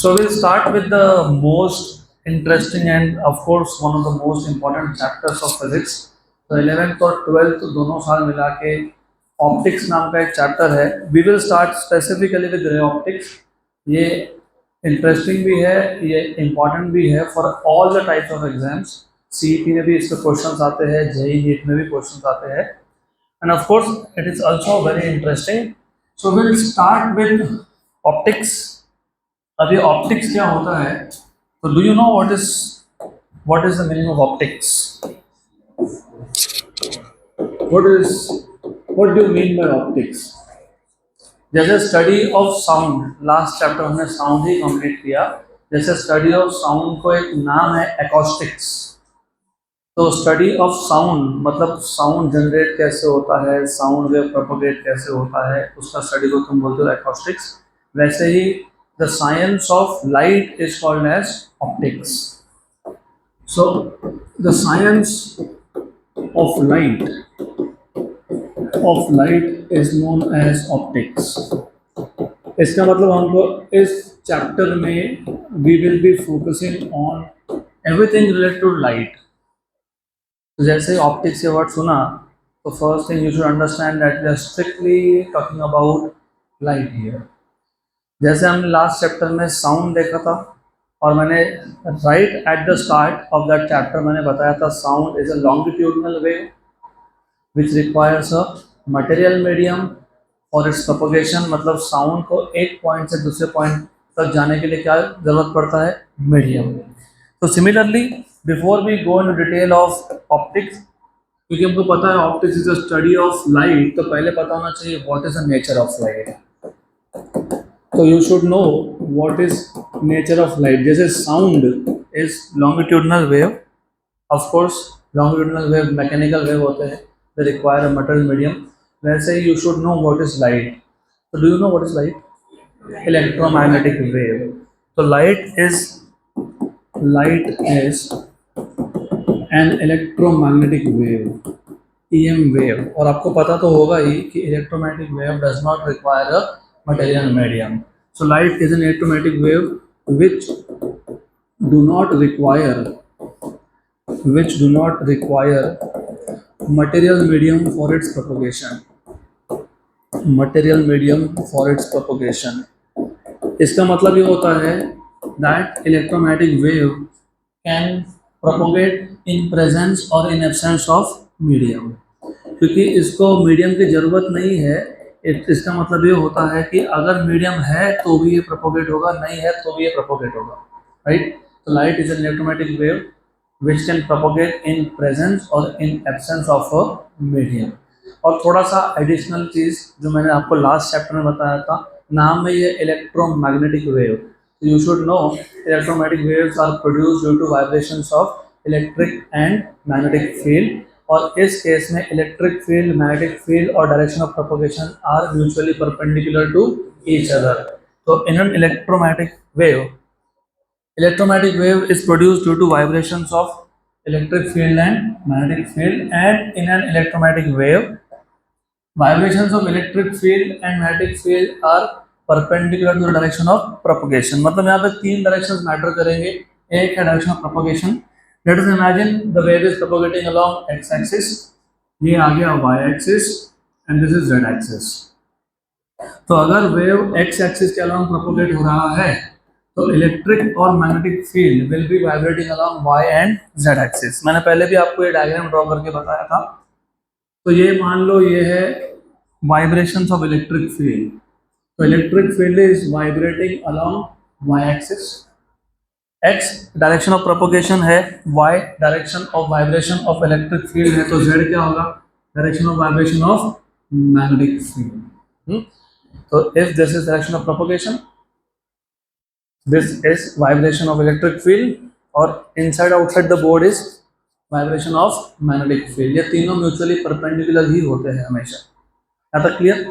So we'll start with the most interesting and of course one of the most important chapters of physics. तो 11th और 12th दोनों साल मिला के optics नाम का एक चैप्टर है. We will start specifically with ray optics. ये इंटरेस्टिंग भी है, ये इम्पॉर्टेंट भी है for all the types of exams. CET में भी इसके क्वेश्चंस आते हैं, जेईई नीट में भी क्वेश्चंस आते हैं, and of course it is also very interesting. So will start with optics. अब ये ऑप्टिक्स क्या होता है? तो do you know what is the meaning of optics? What do you mean by optics? जैसे study of sound, last chapter हमने sound ही complete किया. जैसे स्टडी ऑफ साउंड को एक नाम है एकॉस्टिक्स. तो स्टडी ऑफ साउंड मतलब साउंड जनरेट कैसे होता है, साउंड वेव प्रोपोगेट कैसे होता है, उसका स्टडी को तुम बोलते हो एकॉस्टिक्स. वैसे ही the science of light is called as optics. So the science of light is known as optics. इसका मतलब हमको इस चैप्टर में we will be focusing on everything related to light. तो जैसे ऑप्टिक्स के वर्ड सुना तो first thing you should understand that we are strictly talking about light here. जैसे हमने लास्ट चैप्टर में साउंड देखा था और मैंने right at the start of that chapter मैंने बताया था sound is a longitudinal wave which requires a material medium for its propagation. मतलब साउंड को एक पॉइंट से दूसरे पॉइंट तक जाने के लिए क्या जरूरत पड़ता है? मीडियम. तो similarly before we go in detail of optics, क्योंकि हमको पता है optics is a study of light, तो पहले पता होना चाहिए what is the nature of light. So you should know what is nature of light. जैसे sound is longitudinal wave. Of course, longitudinal wave mechanical wave होते हैं. They require a material medium. वैसे ही you should know what is light. So do you know what is light? Electromagnetic wave. So light is an electromagnetic wave. EM wave. और आपको पता तो होगा ही कि electromagnetic wave does not require a material medium. So light is an electromagnetic wave which do not require material medium for its propagation. इसका मतलब ये होता है that electromagnetic wave can propagate in presence or in absence of medium. क्योंकि इसको medium की जरूरत नहीं है. इसका मतलब ये होता है कि अगर मीडियम है तो भी ये प्रोपोगेट होगा, नहीं है तो भी ये प्रोपोगेट होगा, राइट. तो light is an electromagnetic wave which can propagate in presence और in absence of a medium. और थोड़ा सा एडिशनल चीज़ जो मैंने आपको लास्ट चैप्टर में बताया था, नाम में ये electromagnetic wave. You should know electromagnetic waves are produce due to vibrations of electric and magnetic field. और इस केस में इलेक्ट्रिक फील्ड, मैग्नेटिक फील्ड और direction of propagation are mutually perpendicular to each other. तो in an electromagnetic wave is produced due to vibrations of electric field and magnetic field. And in an electromagnetic wave vibrations of electric field and magnetic field are perpendicular to the direction of propagation. मतलब यहाँ पे तीन directions matter करेंगे. एक है direction of propagation. Let us imagine the wave is propagating along x-axis. ये आ गया y-axis and this is z-axis. तो अगर वेव x-axis के along propagate हो रहा है तो इलेक्ट्रिक और magnetic field will be vibrating along y and z-axis. मैंने पहले भी आपको ये डायग्राम ड्रॉ करके बताया था. तो ये मान लो ये है वाइब्रेशंस ऑफ इलेक्ट्रिक फील्ड. तो electric field is vibrating along Y axis. X direction of propagation है, Y direction of vibration of electric field है. तो जेड क्या होगा? Direction of vibration of magnetic field. तो if this is direction of propagation, this is vibration of electric field, और inside outside the board is vibration of magnetic field. ये तीनों mutually perpendicular ही होते हैं हमेशा. यहाँ तक क्लियर?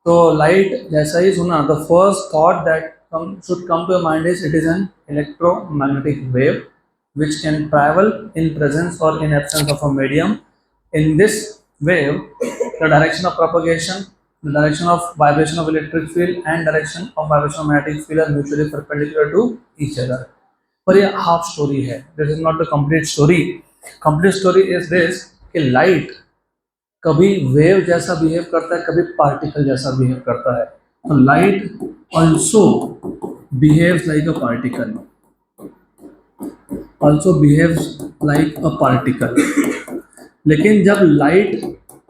तो लाइट जैसा ही सुना, the first thought that should come to your mind is it is an electromagnetic wave which can travel in presence or in absence of a medium. In this wave, the direction of propagation the direction of vibration of electric field and direction of vibration of magnetic field are mutually perpendicular to each other. पर ये half story है, this is not the complete story. Complete story is this कि light कभी wave जैसा behave करता है, कभी particle जैसा बिहेव करता है. तो light also behaves like a particle, also behaves like a particle. लेकिन जब लाइट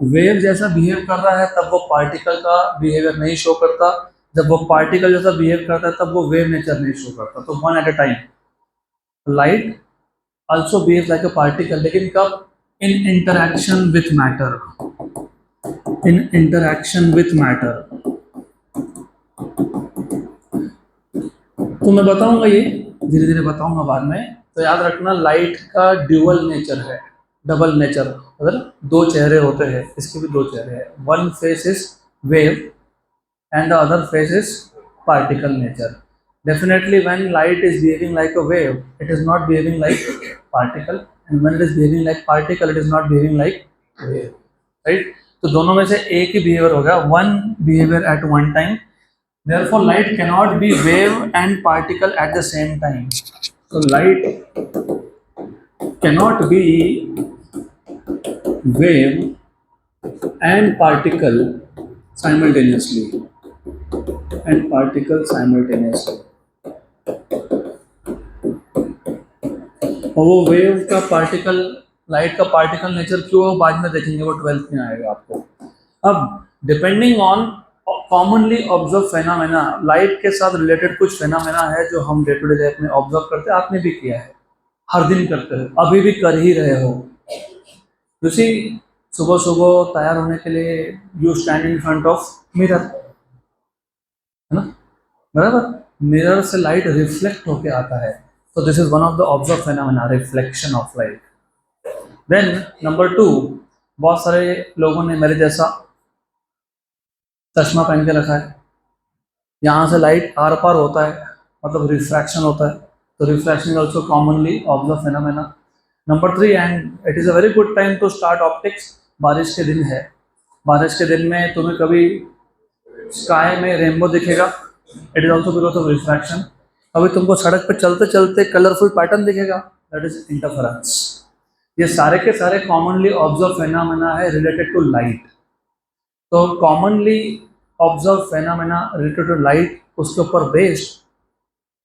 वेव जैसा बिहेव कर रहा है तब वो पार्टिकल का बिहेवियर नहीं शो करता, जब वो पार्टिकल जैसा बिहेव करता है तब वो वेव नेचर नहीं शो करता. तो one at a time. Light also behave like a particle, लेकिन कब? In interaction with matter, in interaction with matter. तो मैं बताऊंगा, ये धीरे धीरे बताऊंगा बाद में. तो याद रखना लाइट का ड्यूअल नेचर है, डबल नेचर. अगर दो चेहरे होते हैं, इसके भी दो चेहरे हैं. One face is wave and the other face is particle nature. Definitely when light is behaving like a wave, it is not behaving like particle, and when it is behaving like particle, it is not behaving like wave. Right? तो दोनों में से एक ही behaviour होगा, one behaviour eight one time. Therefore, light cannot be wave and particle at the same time. So, light cannot be wave and particle simultaneously. And particle simultaneously. और वो wave का particle, light का particle nature क्यों है बाद में देखेंगे, वो 12th में आएगा आपको. अब depending on commonly observe phenomena, light के साथ रिलेटेड कुछ फेनामेना है जो हम डे टू डे लाइफ में ऑब्जर्व करते हैं. आपने भी किया है, हर दिन करते हो, अभी भी कर ही रहे हो. जैसे सुबह सुबह तैयार होने के लिए you stand in front of mirror, है ना, बराबर. मिरर से लाइट रिफ्लेक्ट होके आता है. तो this is one of the observe phenomena, reflection of light. Then number 2, बहुत सारे लोगों ने मेरे जैसा चश्मा पहन के रखा है. यहाँ से लाइट आर पार होता है, मतलब रिफ्रैक्शन होता है. तो refraction is also commonly observe phenomena. Number 3, and it is a very good time to start optics. बारिश के दिन है, बारिश के दिन में तुम्हें कभी स्काई में रेनबो दिखेगा, it is also because of refraction. कभी तुमको सड़क पर चलते चलते कलरफुल पैटर्न दिखेगा, दैट इज इंटरफेरेंस. ये सारे के सारे कॉमनली ऑब्जर्व फेनोमेना है रिलेटेड टू लाइट. तो commonly observe phenomena related to light, उसके ऊपर बेस्ड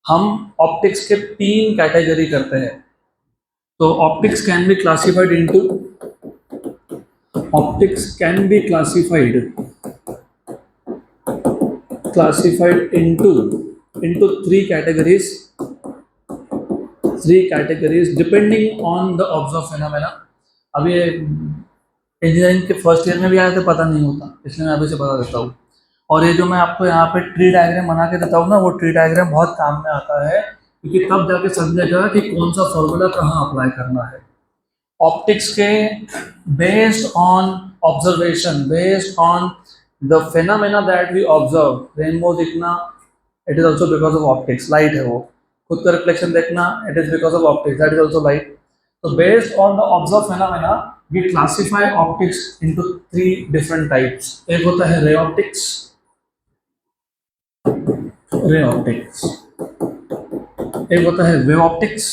हम ऑप्टिक्स के 3 कैटेगरी करते हैं. तो optics can be classified into, optics can be classified into 3 categories, depending on the observed phenomena. अभी इंजीनियरिंग के फर्स्ट ईयर में भी आया तो पता नहीं होता, इसलिए मैं अभी से बता देता हूँ. और ये जो मैं आपको यहाँ पे ट्री डायग्राम बना के देता हूँ ना, वो ट्री डायग्राम बहुत काम में आता है, क्योंकि तब जाके समझेगा कि कौन सा फॉर्मूला कहाँ अप्लाई करना है. ऑप्टिक्स के based on observation, based on the phenomena that we observe, rainbow दिखना, it is also because of optics, light है वो. खुद का रिफ्लेक्शन देखना, it is because of optics, that is also light. तो based on the observe phenomena we classify optics into 3 different types. एक होता है ray optics, एक होता है wave optics,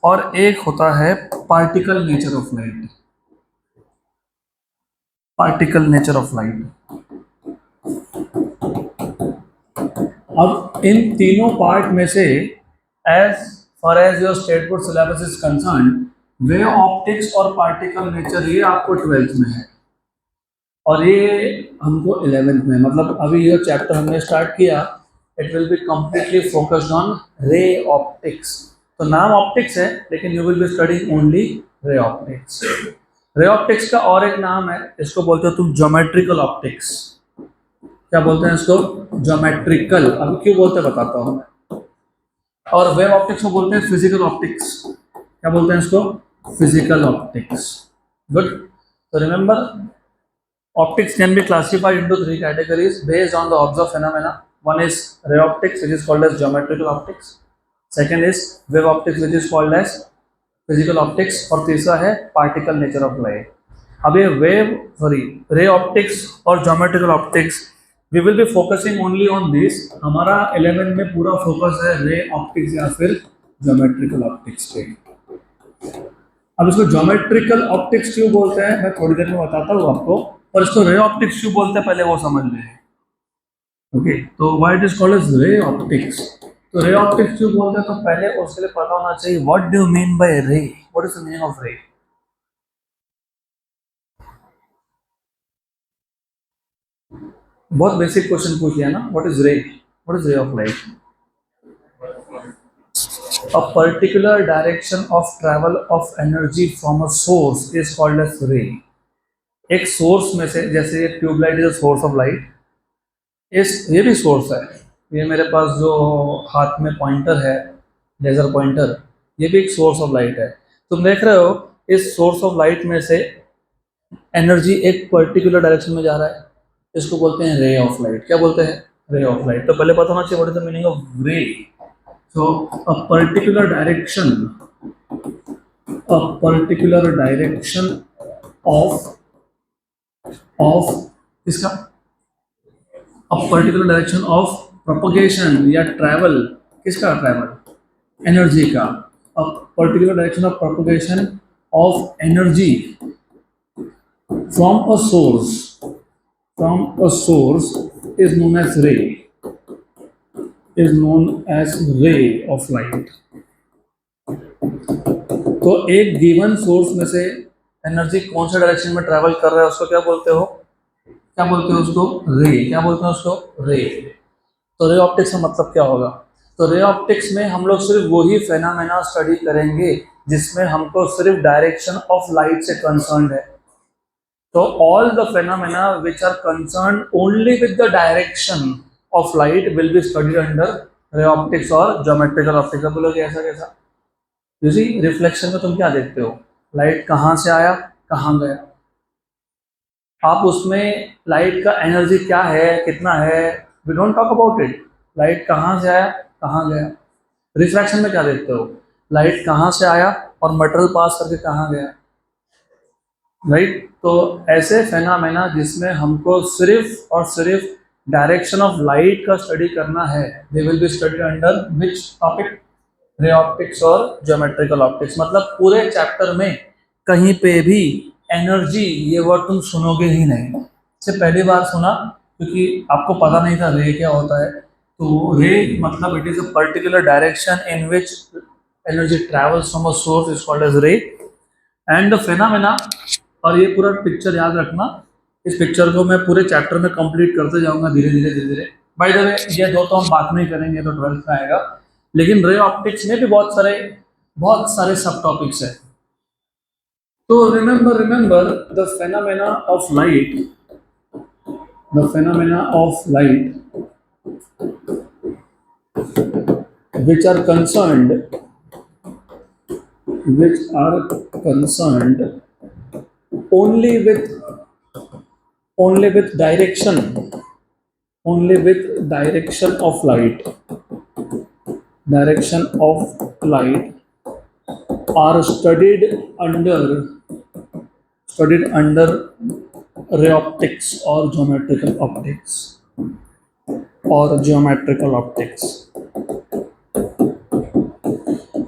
और एक होता है particle nature of light. अब इन तीनों पार्ट में से as far as your state board syllabus is concern, wave optics और पार्टिकल नेचर ये आपको 12th में है और ये हमको 11th में. मतलब अभी ये चैप्टर हमने स्टार्ट किया, it will be completely focused on रे ऑप्टिक्स. तो नाम ऑप्टिक्स है, लेकिन you will be studying only ray optics. Ray optics का और एक नाम है, इसको बोलते हो तुम ज्योमेट्रिकल ऑप्टिक्स. क्या बोलते हैं इसको? ज्योमेट्रिकल. अभी क्यों बोलते हैं बताता हूँ मैं. और वेव ऑप्टिक्स को बोलते हैं फिजिकल ऑप्टिक्स. क्या बोलते हैं इसको? Physical optics. गुड. तो remember, optics can be classified into 3 categories based on the observed phenomena. One is ray optics, which is called as geometrical optics. Second is wave optics, which is called as physical optics, और तीसरा है particle nature of light. अब ये ray optics और geometrical optics, we will be focusing only on this. हमारा 11 में पूरा focus है रे ऑप्टिक्स या फिर ज्योमेट्रिकल ऑप्टिक्स पे। अब इसको ज्योमेट्रिकल ऑप्टिक्स क्यों बोलते हैं मैं थोड़ी देर में बताता हूँ आपको, पर इसको रे ऑप्टिक्स क्यों बोलते हैं पहले वो समझ लें। ओके, तो why it is called as ray optics. तो रे ऑप्टिक्स क्यों बोलते हैं, तो पहले उसके लिए पता होना चाहिए what do you mean by ray, what is the meaning of ray. बहुत बेसिक क्वेश्चन पूछ लिया ना, what is ray, what is ray of light. A particular direction of travel of energy from a source is called as ray। एक source में से, जैसे ये tubelight is source of light, इस ये भी सोर्स है। ये मेरे पास जो हाथ में पॉइंटर है, लेजर पॉइंटर, ये भी एक सोर्स ऑफ लाइट है। तुम देख रहे हो इस सोर्स ऑफ लाइट में से एनर्जी एक पर्टिकुलर डायरेक्शन में जा रहा है, इसको बोलते हैं रे ऑफ लाइट। क्या बोलते हैं, रे ऑफ लाइट। तो पहले पता होना चाहिए what is the meaning of रे। सो अ particular direction, a particular direction of इसका a particular direction of propagation या travel, किसका travel एनर्जी का, a particular direction of propagation of energy from a source is known as ray of light। तो एक given source में से energy कौन से डायरेक्शन में ट्रैवल कर रहा है उसको क्या बोलते हो, क्या बोलते हो उसको, रे। क्या बोलते हैं उसको, रे। तो रे ऑप्टिक्स का मतलब क्या होगा, तो रे ऑप्टिक्स में हम लोग सिर्फ वही फेनामेना स्टडी करेंगे जिसमें हमको सिर्फ डायरेक्शन ऑफ लाइट से कंसर्न है। तो all the phenomena which are concern only with the direction of light will be studied under ray optics और ज्योमेट्रिकल ऑप्टिक्स। अब बोलोगे ऐसा कैसा, जैसे रिफ्लेक्शन में तुम क्या देखते हो, लाइट कहाँ से आया कहाँ गया, आप उसमें लाइट का एनर्जी क्या है कितना है, we don't talk about it. Light कहाँ से आया कहाँ गया। रिफ्रैक्शन में क्या देखते हो, लाइट कहाँ से आया और मटेरियल पास करके कहाँ गया, राइट। तो ऐसे फेनामेना जिसमें हमको सिर्फ और सिर्फ डायरेक्शन ऑफ लाइट का स्टडी करना है, they will be studied under which topic, रे ऑप्टिक्स और ज्योमेट्रिकल ऑप्टिक्स। मतलब पूरे चैप्टर में कहीं पे भी एनर्जी ये वर्ड तुम सुनोगे ही नहीं, से पहली बार सुना क्योंकि आपको पता नहीं था रे क्या होता है। तो रे मतलब it is a particular direction in which energy travels from a source is called as ray and the phenomena. और ये पूरा पिक्चर याद रखना, इस पिक्चर को मैं पूरे चैप्टर में कंप्लीट करते जाऊंगा धीरे धीरे धीरे धीरे। बाय द वे ये दो तो हम बात नहीं करेंगे, तो 12th में आएगा, लेकिन रे ऑप्टिक्स में भी बहुत सारे सब टॉपिक्स है। तो remember the phenomena of light, the phenomena of light which are concerned only with direction, only with direction of light, are studied under ray optics or geometrical optics।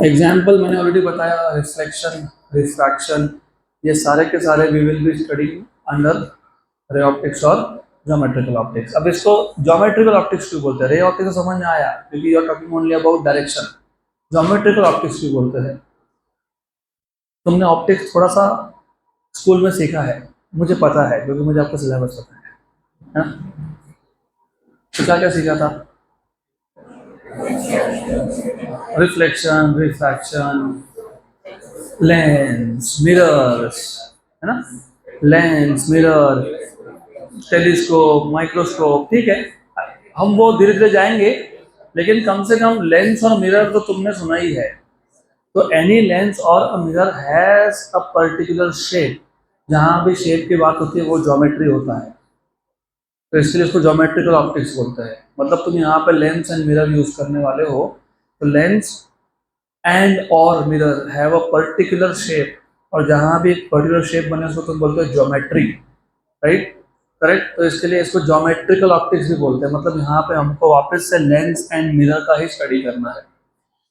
Example मैंने already बताया, reflection, refraction, ये सारे के सारे we will be studying under ray optics और geometrical optics. अब इसको geometrical optics क्यों बोलते हैं, रे ऑप्टिक्स समझ में आया क्योंकि you are talking only about direction. Geometrical optics क्यों बोलते हैं, तुमने ऑप्टिक्स थोड़ा सा स्कूल में सीखा है, मुझे पता है क्योंकि मुझे आपका सिलेबस पता है ना। तो क्या क्या सीखा था, रिफ्लेक्शन, रिफ्रैक्शन, लेंस, मिरर्स, है ना, लेंस, मिरर, टेलीस्कोप, माइक्रोस्कोप, ठीक है, हम वो धीरे धीरे जाएंगे, लेकिन कम से कम लेंस और मिरर तो तुमने सुना ही है। तो एनी लेंस और a mirror has a particular shape, जहां भी शेप की बात होती है वो ज्योमेट्री होता है, तो इसलिए इसको ज्योमेट्रिकल ऑप्टिक्स बोलते हैं। मतलब तुम यहाँ पे लेंस एंड मिरर यूज करने वाले हो, तो लेंस एंड और mirror have a particular shape, और जहां भी एक पर्टिकुलर शेप बने उसको तुम बोलते हो ज्योमेट्री, राइट, करेक्ट। तो इसके लिए इसको ज्योमेट्रिकल ऑप्टिक्स भी बोलते हैं, मतलब यहाँ पे हमको वापस से लेंस एंड मिरर का ही स्टडी करना है।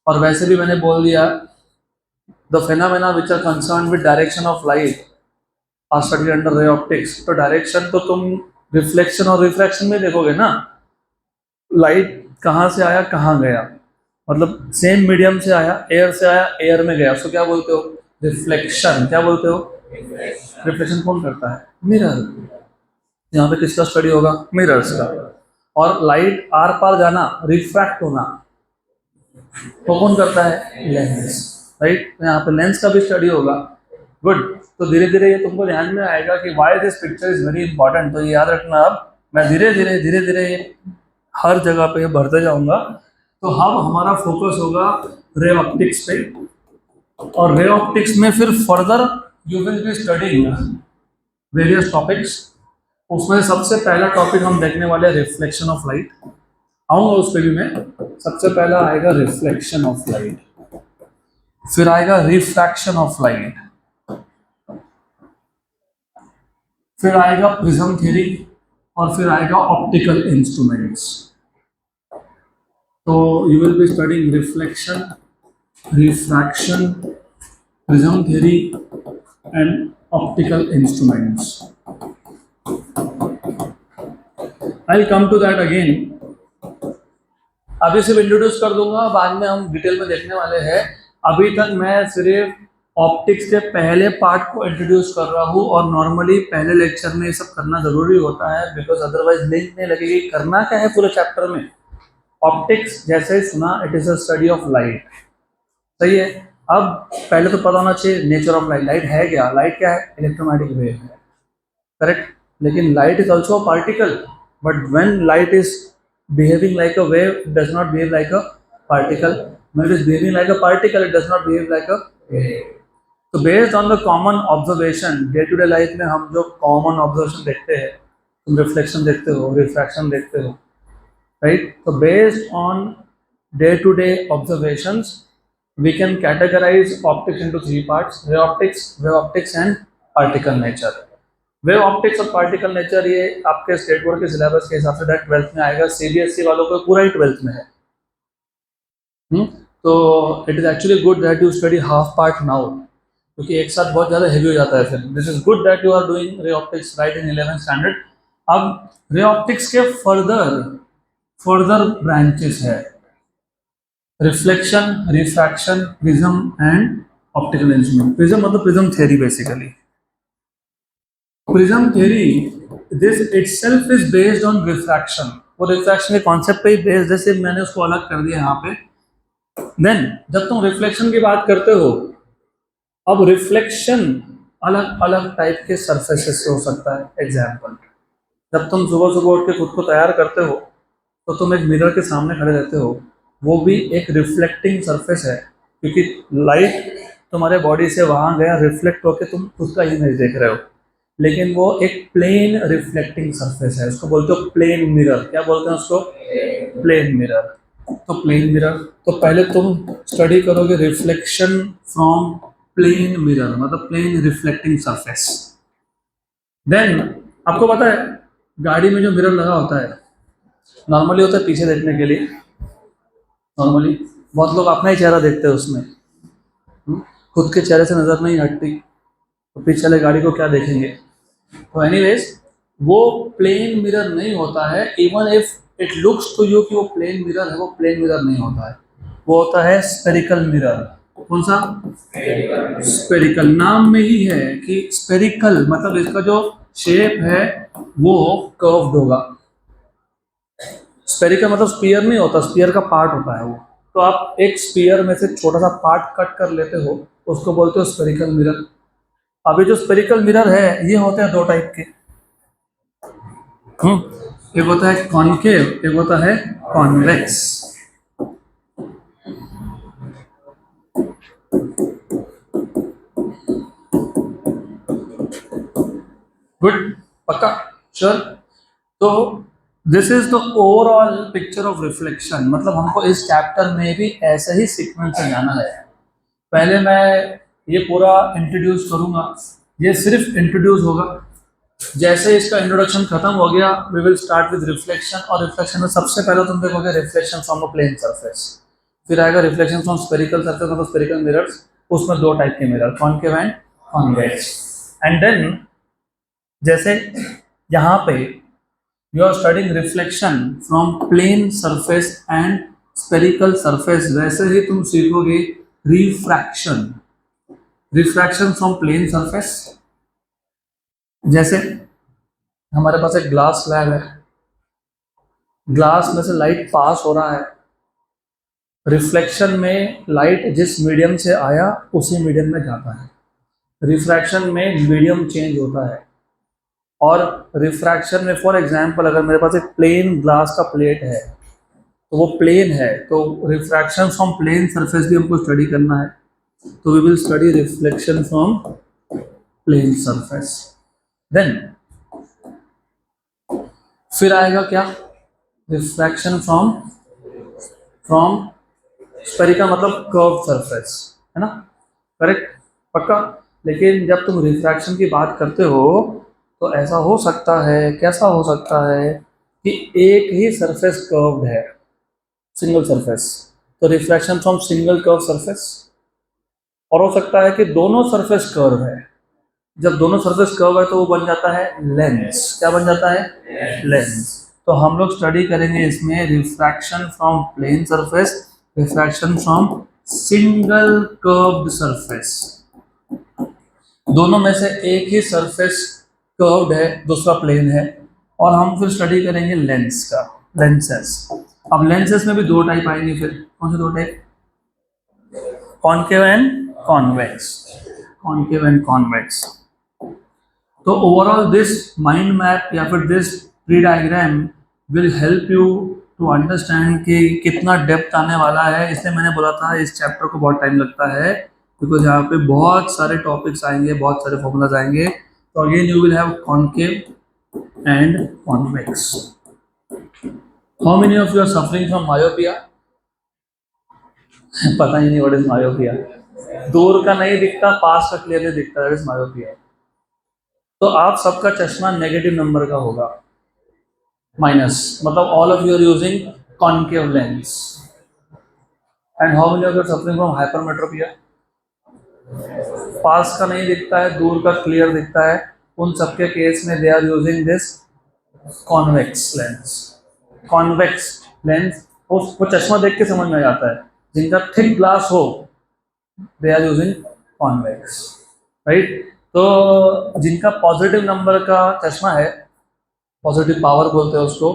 और वैसे भी मैंने बोल दिया the phenomena which are concern with direction of light are studied under ray optics. तो डायरेक्शन तो तुम रिफ्लेक्शन और रिफ्रैक्शन में देखोगे ना, लाइट कहाँ से आया कहाँ गया, मतलब सेम मीडियम से आया, एयर से आया एयर में गया, उसको क्या बोलते हो, रिफ्लेक्शन। क्या बोलते हो, रिफ्लेक्शन कौन करता है, मिरर। यहाँ पे किसका स्टडी होगा, मिरर्स का। और लाइट आर पार जाना, रिफ्रैक्ट होना, वो कौन करता है, लेंस, राइट। तो यहाँ पे लेंस का भी स्टडी होगा। गुड। तो धीरे धीरे ये तुमको ध्यान में आएगा कि why this picture is very important. तो ये याद रखना, अब मैं धीरे धीरे ये हर जगह पे बढ़ते जाऊंगा। तो अब हमारा फोकस होगा रे ऑप्टिक्स पे, और रे ऑप्टिक्स में फिर further you will B studying various topics. उसमें सबसे पहला टॉपिक हम देखने वाले हैं रिफ्लेक्शन ऑफ लाइट, आऊंगा उस पर भी मैं। सबसे पहला आएगा रिफ्लेक्शन ऑफ लाइट, फिर आएगा रिफ्रैक्शन ऑफ लाइट, फिर आएगा प्रिज्म थ्योरी, और फिर आएगा ऑप्टिकल इंस्ट्रूमेंट्स। तो you will be studying reflection, refraction, prism theory and optical instruments. I will come to that again. अभी सिर्फ इंट्रोड्यूस कर दूंगा, बाद में हम डिटेल में देखने वाले हैं। अभी तक मैं सिर्फ ऑप्टिक्स के पहले पार्ट को इंट्रोड्यूस कर रहा हूँ, और नॉर्मली पहले लेक्चर में ये सब करना जरूरी होता है, बिकॉज अदरवाइज लिंक नहीं लगेगी। करना क्या है पूरे चैप्टर में, ऑप्टिक्स जैसे ही सुना, it is a study of light, सही है। अब पहले तो पता होना चाहिए नेचर ऑफ लाइट। लाइट है क्या, लाइट क्या है, इलेक्ट्रोमैग्नेटिक वेव है, करेक्ट। लेकिन light is also particle, but when light is behaving like a wave, it does not behave like a particle. When it is behaving like a particle, it does not behave like a wave. So based on the common observation, day to day life में हम जो common observation देखते हैं, तुम reflection देखते हो, refraction देखते हो, right? So based on day to day observations, we can categorize optics into three parts: ray optics, wave optics, and particle nature. Wave optics और पार्टिकल नेचर ये आपके स्टेट बोर्ड के सिलेबस के हिसाब से दैट 12th में आएगा। CBSE वालों को पूरा ही 12th में है। तो it is actually good that you study half part now, क्योंकि एक साथ बहुत ज़्यादा हैवी हो जाता है फिर। This is good that you are doing ray optics right in 11th standard. अब रे ऑप्टिक्स के फर्दर ब्रांचेस है, reflection, refraction, prism and optical instrument. Prism मतलब prism theory basically. Prism theory this itself is based on refraction. वो refraction के concept पे ही based है, सिर्फ मैंने उसको अलग कर दिया यहाँ पे। देन जब तुम रिफ्लेक्शन की बात करते हो, अब रिफ्लेक्शन अलग अलग टाइप के सरफेसेस से हो सकता है। एग्जाम्पल, जब तुम सुबह सुबह उठ के खुद को तैयार करते हो, तो तुम एक मिरर के सामने खड़े रहते हो, वो भी एक रिफ्लेक्टिंग सरफेस है, क्योंकि लाइट तुम्हारे बॉडी से वहाँ गया, रिफ्लेक्ट होकर तुम खुद का इमेज देख रहे हो। लेकिन वो एक प्लेन रिफ्लेक्टिंग सरफेस है, उसको बोलते हो प्लेन मिरर। क्या बोलते हैं उसको, प्लेन मिरर। तो प्लेन मिरर, तो पहले तुम स्टडी करोगे रिफ्लेक्शन फ्रॉम प्लेन मिरर, मतलब प्लेन रिफ्लेक्टिंग सरफेस। देन आपको पता है गाड़ी में जो मिरर लगा होता है, नॉर्मली होता है पीछे देखने के लिए। नॉर्मली बहुत लोग अपना ही चेहरा देखते हैं उसमें, खुद के चेहरे से नजर नहीं हटती, तो पीछे वाले गाड़ी को क्या देखेंगे। तो एनीवेज वो प्लेन मिरर नहीं होता है। Even if it looks to you कि वो प्लेन मिरर है, वो प्लेन मिरर नहीं होता है, वो होता है स्पेरिकल मिरर। कौन सा, स्पेरिकल। नाम में ही है कि स्पेरिकल, मतलब इसका जो शेप है वो कर्व्ड होगा। स्पेरिकल मतलब स्पीयर नहीं होता, स्पीयर का पार्ट होता है वो। तो आप एक स्पीयर में से छोटा सा पार्ट कट कर लेते हो, उसको बोलते हो स्पेरिकल मिरर। अभी जो स्पेरिकल मिरर है ये होते हैं दो टाइप के। एक होता है कॉनकेव, एक होता है कॉन्वेक्स। गुड, पक्का, श्योर। तो this is the overall picture of reflection. मतलब हमको इस चैप्टर में भी ऐसे ही सीक्वेंस से जाना है। पहले मैं ये पूरा इंट्रोड्यूस करूंगा, ये सिर्फ इंट्रोड्यूस होगा। जैसे इसका इंट्रोडक्शन खत्म हो गया, we will start with reflection. और रिफ्लेक्शन में सबसे पहले तुम देखोगे reflection from a plane surface, फिर आएगा रिफ्लेक्शन फ्रॉम स्फेरिकल सरफेस, मतलब स्फेरिकल मिरर्स, उसमें दो टाइप के mirror, concave and convex. And then जैसे यहाँ पे you are studying reflection from plane surface and spherical surface, वैसे ही तुम सीखोगे refraction, refraction from plane surface. जैसे हमारे पास एक ग्लास स्लैब है, ग्लास में से लाइट पास हो रहा है, रिफ्लेक्शन में लाइट जिस मीडियम से आया उसी मीडियम में जाता है, रिफ्रैक्शन में मीडियम चेंज होता है। और रिफ्रैक्शन में फॉर एग्जांपल अगर मेरे पास एक प्लेन ग्लास का प्लेट है तो वो प्लेन है, तो रिफ्रैक्शन फ्रॉम प्लेन सरफेस भी हमको स्टडी करना है, तो we will study reflection from plane surface. Then फिर आएगा क्या, रिफ्रैक्शन फ्रॉम फ्रॉम स्फेरिकल, मतलब कर्व सरफेस, है ना, करेक्ट, पक्का। लेकिन जब तुम रिफ्रैक्शन की बात करते हो तो ऐसा हो सकता है, कैसा हो सकता है कि एक ही सरफेस कर्व्ड है, सिंगल सरफेस, तो refraction from single curve surface. और हो सकता है कि दोनों सरफेस कर्व है, जब दोनों सरफेस कर्व है तो वो बन जाता है लेंस। क्या बन जाता है, लेंस। तो हम लोग स्टडी करेंगे इसमें refraction from plane surface, refraction from single curved surface. दोनों में से एक ही सरफेस कर्व्ड है, दूसरा प्लेन है। और हम फिर स्टडी करेंगे लेंस का, लेंसेस। अब लेंसेस में भी दो टाइप आएंगे, फिर कौन से दो type, concave and convex, concave and convex. तो ओवरऑल दिस माइंड मैप या फिर this tree diagram will help you to understand कि कितना डेप्थ आने वाला है। इसलिए मैंने बोला था इस चैप्टर को बहुत टाइम लगता है, बिकॉज यहाँ पे बहुत सारे टॉपिक्स आएंगे, बहुत सारे फॉर्मूलाज आएंगे। तो again you will have concave and convex. How many of you are suffering from myopia? पता ही नहीं व्हाट इज मायोपिया। दूर का नहीं दिखता, पास का क्लियरली दिखता है, दैट इज मायोपिया। तो आप सबका चश्मा नेगेटिव नंबर का होगा, माइनस, मतलब all of you are using concave lens. And how many of you are suffering from hypermetropia? पास का नहीं दिखता है, दूर का क्लियर दिखता है। उन सबके केस में they are using this convex lens. Convex lens वो चश्मा देख के समझ में आ जाता है, जिनका थिक ग्लास हो they are using convex, right. तो जिनका पॉजिटिव नंबर का चश्मा है, पॉजिटिव पावर बोलते हैं उसको,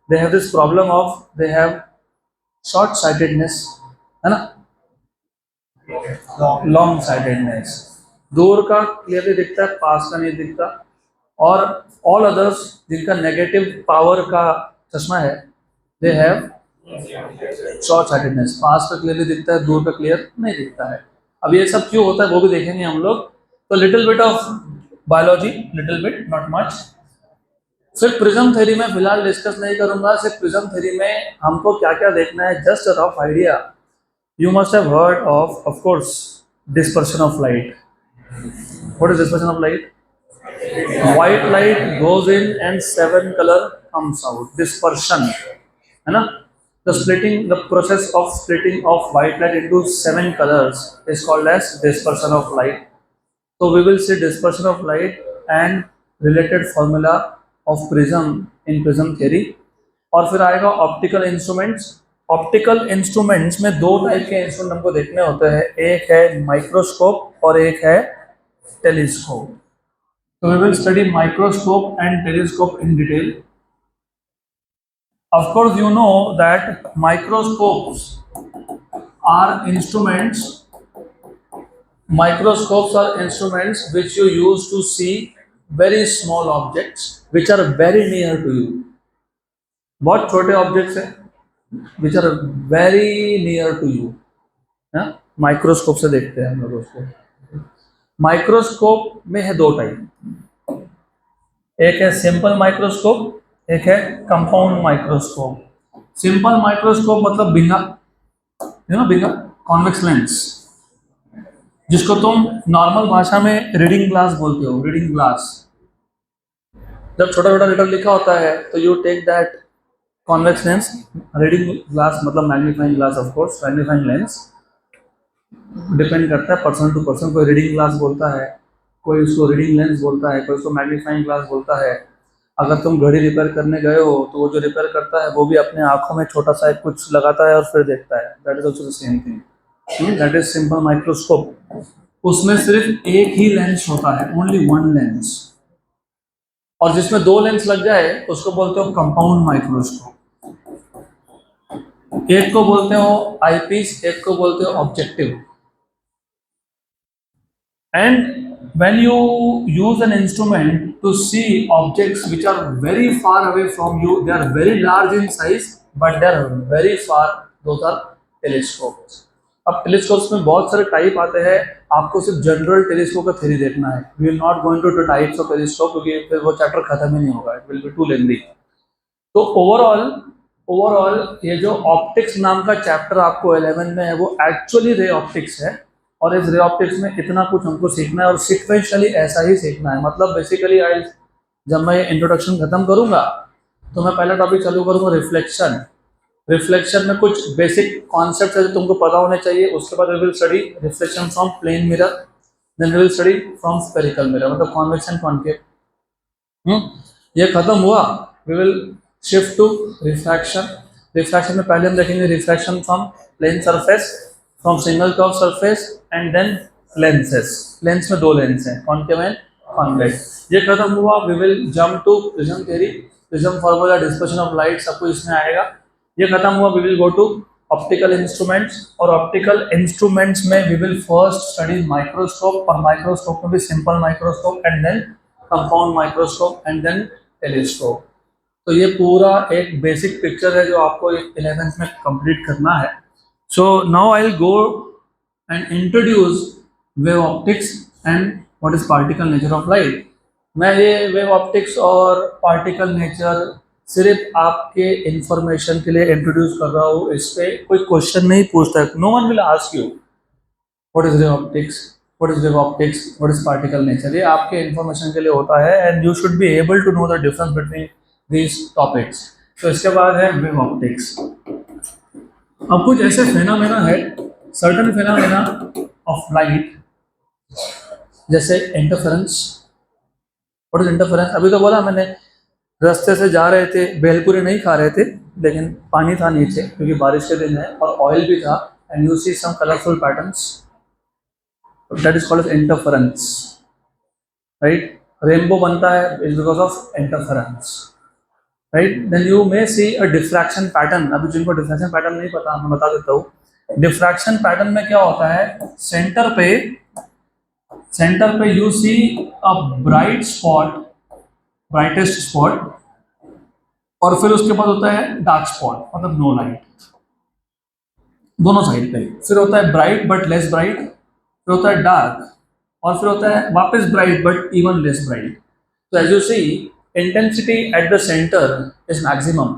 they have this problem of they have short sightedness, है ना, लॉन्ग साइटेडनेस। दूर का क्लियरली दिखता है, पास का नहीं दिखता। और ऑल अदर्स जिनका नेगेटिव पावर का चश्मा है, दे हैव शॉर्ट साइटेडनेस, पास का क्लियरली दिखता है, दूर का क्लियर नहीं दिखता है। अब ये सब क्यों होता है वो भी देखेंगे हम लोग। तो little bit of biology, little bit, not much. सिर्फ प्रिज्म थ्योरी में फिलहाल डिस्कस नहीं करूंगा। सिर्फ प्रिज्म थ्योरी में हमको क्या क्या देखना है, just a rough idea. You must have heard of course, dispersion of light. What is dispersion of light? White light goes in and seven color comes out. Dispersion, है ना? The process of splitting of white light into seven colors is called as dispersion of light. So we will see dispersion of light and related formula of prism in prism theory. और फिर आएगा optical instruments. Optical instruments में दो type के instrument हमको देखने होते हैं, एक है माइक्रोस्कोप और एक है टेलीस्कोप। तो we will study microscope and telescope in detail. Of course you know that microscopes are instruments, microscopes are instruments which you use to see very small objects which are very near to you. बहुत छोटे objects हैं which are very near to you, microscope से देखते हैं हम लोग उसको। Microscope में है दो टाइप, एक है सिंपल माइक्रोस्कोप एक है कंपाउंड माइक्रोस्कोप। सिंपल माइक्रोस्कोप मतलब बिना बिना कॉन्वेक्स लेंस, जिसको तुम नॉर्मल भाषा में रीडिंग ग्लास बोलते हो। रीडिंग ग्लास, जब छोटा छोटा लेटर लिखा होता है तो you take that convex lens. Reading glass मतलब magnifying glass, of course magnifying lens. Depend करता है पर्सन टू पर्सन, कोई रीडिंग ग्लास बोलता है, कोई उसको रीडिंग लेंस बोलता है, कोई उसको मैग्नीफाइंग ग्लास बोलता है। अगर तुम घड़ी रिपेयर करने गए हो तो वो जो रिपेयर करता है वो भी अपने आंखों में छोटा सा कुछ लगाता है और फिर देखता है। That is also the same thing, that is simple microscope. उसमें सिर्फ एक ही लेंस होता है, ओनली वन लेंस, और जिसमें दो लेंस लग जाए उसको बोलते हो कंपाउंड माइक्रोस्कोप। एक को बोलते हो आईपीस, एक को बोलते हो objective. And when you use an instrument to see objects which are very far away from you, they are very large in size, but they are very far, those are telescopes. अब telescopes में बहुत सारे type आते हैं, आपको सिर्फ general telescope का theory देखना है। We are not going to types of telescope, क्योंकि फिर वो चैप्टर खत्म ही नहीं होगा, it will be too lengthy. तो ओवरऑल ओवरऑल ये जो ऑप्टिक्स नाम का चैप्टर आपको 11 में है वो एक्चुअली रे ऑप्टिक्स है। और इस रे ऑप्टिक्स में इतना कुछ हमको सीखना है और सिक्वेंशियली ऐसा ही सीखना है। मतलब बेसिकली आई, जब मैं इंट्रोडक्शन खत्म करूंगा तो मैं पहला टॉपिक चालू करूंगा रिफ्लेक्शन। रिफ्लेक्शन में कुछ बेसिक कॉन्सेप्ट है जो तुमको पता होने चाहिए। उसके बाद we will study reflection from plane mirror, then we will study from spherical mirror, मतलब कॉन्वेक्स एंड कॉनकेव। ये खत्म हुआ, we will shift to refraction. Refraction में पहले हम देखेंगे refraction from plane surface, from single curve surface, and then lenses. Lens में दो लेंस हैं, कॉनकेव एंड कॉन्वेक्स। ये खत्म हुआ, we will jump to prism theory, prism formula, dispersion of light, सब कुछ इसमें आएगा। ये खत्म हुआ, we will go to optical instruments, और ऑप्टिकल इंस्ट्रूमेंट्स में we will first study microscope, और माइक्रोस्कोप में भी simple microscope and then compound microscope and then telescope. तो ये पूरा एक बेसिक पिक्चर है जो आपको 11th में कंप्लीट करना है। So now I will go and introduce wave optics and what is particle nature of light. मैं ये वेव ऑप्टिक्स और पार्टिकल नेचर सिर्फ आपके इंफॉर्मेशन के लिए इंट्रोड्यूस कर रहा हूँ। इस पर कोई क्वेश्चन नहीं पूछता है, no one will ask you what is wave optics, what is wave optics, what is particle nature. ये आपके इंफॉर्मेशन के लिए होता है and you should be able to know the difference between these topics. तो इसके बाद है वेव ऑप्टिक्स। अब कुछ ऐसे फेनोमेना है, सर्टेन फेनोमेना ऑफ लाइट, जैसे इंटरफेरेंस। What is interference? अभी तो बोला मैंने, रास्ते से जा रहे थे, भेलपुरी नहीं खा रहे थे, लेकिन पानी था नीचे क्योंकि बारिश के दिन है और ऑयल भी था, and you see some colourful patterns, that is called interference, right. Rainbow बनता है is because of interference, right. Then you may see a diffraction pattern. अभी जिनको डिफ्रैक्शन पैटर्न नहीं पता मैं बता देता हूँ। डिफ्रैक्शन पैटर्न में क्या होता है, सेंटर पे you see a bright spot, brightest spot, और फिर उसके बाद होता है डार्क स्पॉट, मतलब नो लाइट, दोनों साइड पे। फिर होता है ब्राइट बट लेस ब्राइट, फिर होता है डार्क, और फिर होता है वापस bright but even less bright. तो as you see intensity at the centre is maximum,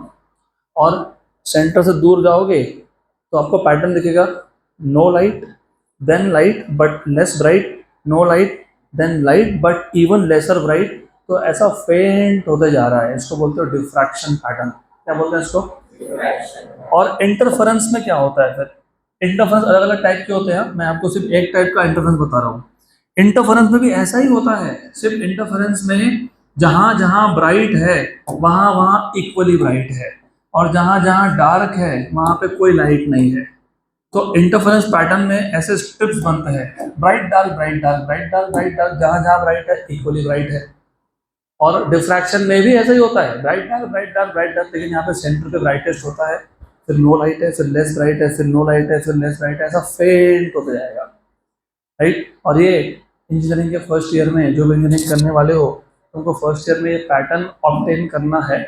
और सेंटर से दूर जाओगे तो आपको पैटर्न दिखेगा, no light then light but less bright, no light then light but even lesser bright. तो ऐसा फेंट होते जा रहा है, इसको बोलते हो डिफ्रैक्शन पैटर्न। क्या बोलते हैं इसको? और इंटरफेरेंस में क्या होता है फिर? इंटरफेरेंस अलग अलग टाइप के होते हैं, मैं आपको सिर्फ एक टाइप का इंटरफेरेंस बता रहा हूँ। इंटरफेरेंस में भी ऐसा ही होता है, सिर्फ इंटरफेरेंस में जहां जहां ब्राइट है वहां वहां इक्वली ब्राइट है, और जहां जहां डार्क है वहां पे कोई लाइट नहीं है। तो इंटरफेरेंस पैटर्न में ऐसे स्ट्रिप्स बनते हैं, bright dark bright dark bright dark bright dark, जहां जहां ब्राइट है इक्वली ब्राइट है। और डिफ्रैक्शन में भी ऐसा ही होता है, bright dark bright dark bright dark, लेकिन यहाँ पे सेंटर पे ब्राइटेस्ट होता है, फिर नो लाइट है, फिर लेस ब्राइट है, फिर नो लाइट है, फिर लेस ब्राइट है, ऐसा फेंट होता जाएगा, राइट। और ये इंजीनियरिंग के फर्स्ट ईयर में जो भी इंजीनियरिंग करने वाले हो, तुमको फर्स्ट ईयर में ये पैटर्न ऑब्टेन करना है,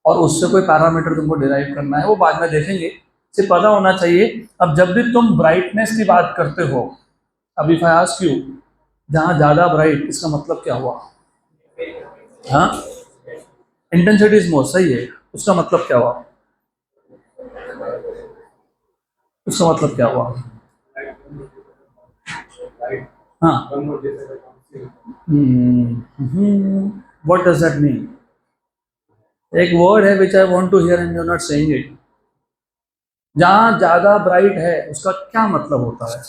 और उससे कोई पैरामीटर तुमको डिराइव करना है, वो बाद में देखेंगे, सिर्फ पता होना चाहिए। अब जब भी तुम ब्राइटनेस की बात करते हो, अब इफ आई आस्क यू जहाँ ज़्यादा ब्राइट, इसका मतलब क्या हुआ? हाँ, इंटेंसिटी इज मोर, सही है। उसका मतलब क्या हुआ? उसका मतलब क्या हुआ? हाँ, व्हाट डज दैट मीन? एक वर्ड है which I want to hear and you are not saying it. जहां ज्यादा ब्राइट है उसका क्या मतलब होता है?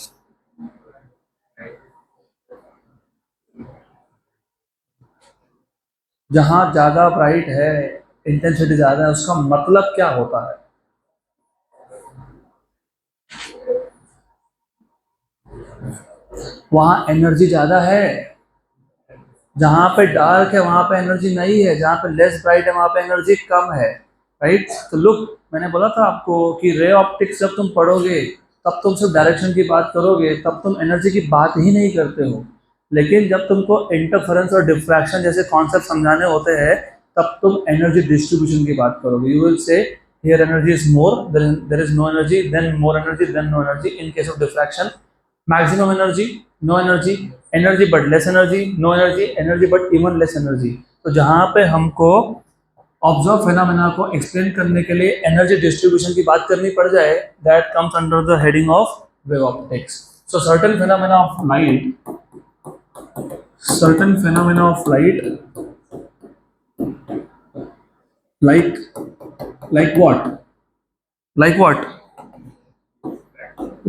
जहां ज्यादा ब्राइट है, इंटेंसिटी ज्यादा है, उसका मतलब क्या होता है? वहां एनर्जी ज्यादा है। जहां पे डार्क है वहां पे एनर्जी नहीं है, जहां पे लेस ब्राइट है वहां पे एनर्जी कम है। राइट? तो लुक, मैंने बोला था आपको कि रे ऑप्टिक्स जब तुम पढ़ोगे तब तुम सिर्फ डायरेक्शन की बात करोगे, तब तुम एनर्जी की बात ही नहीं करते हो। लेकिन जब तुमको इंटरफेरेंस और डिफ्रैक्शन जैसे कॉन्सेप्ट समझाने होते हैं तब तुम एनर्जी डिस्ट्रीब्यूशन की बात करोगे। You will say here energy is more, there is no energy, then more energy, then no energy. In case of diffraction, maximum energy, no energy, energy but less energy, no energy, energy but even less energy। तो जहां पे हमको observe phenomena को explain करने के लिए energy distribution की बात करनी पड़ जाए, that comes under the heading of wave optics. So certain phenomena of light, like what? Like what?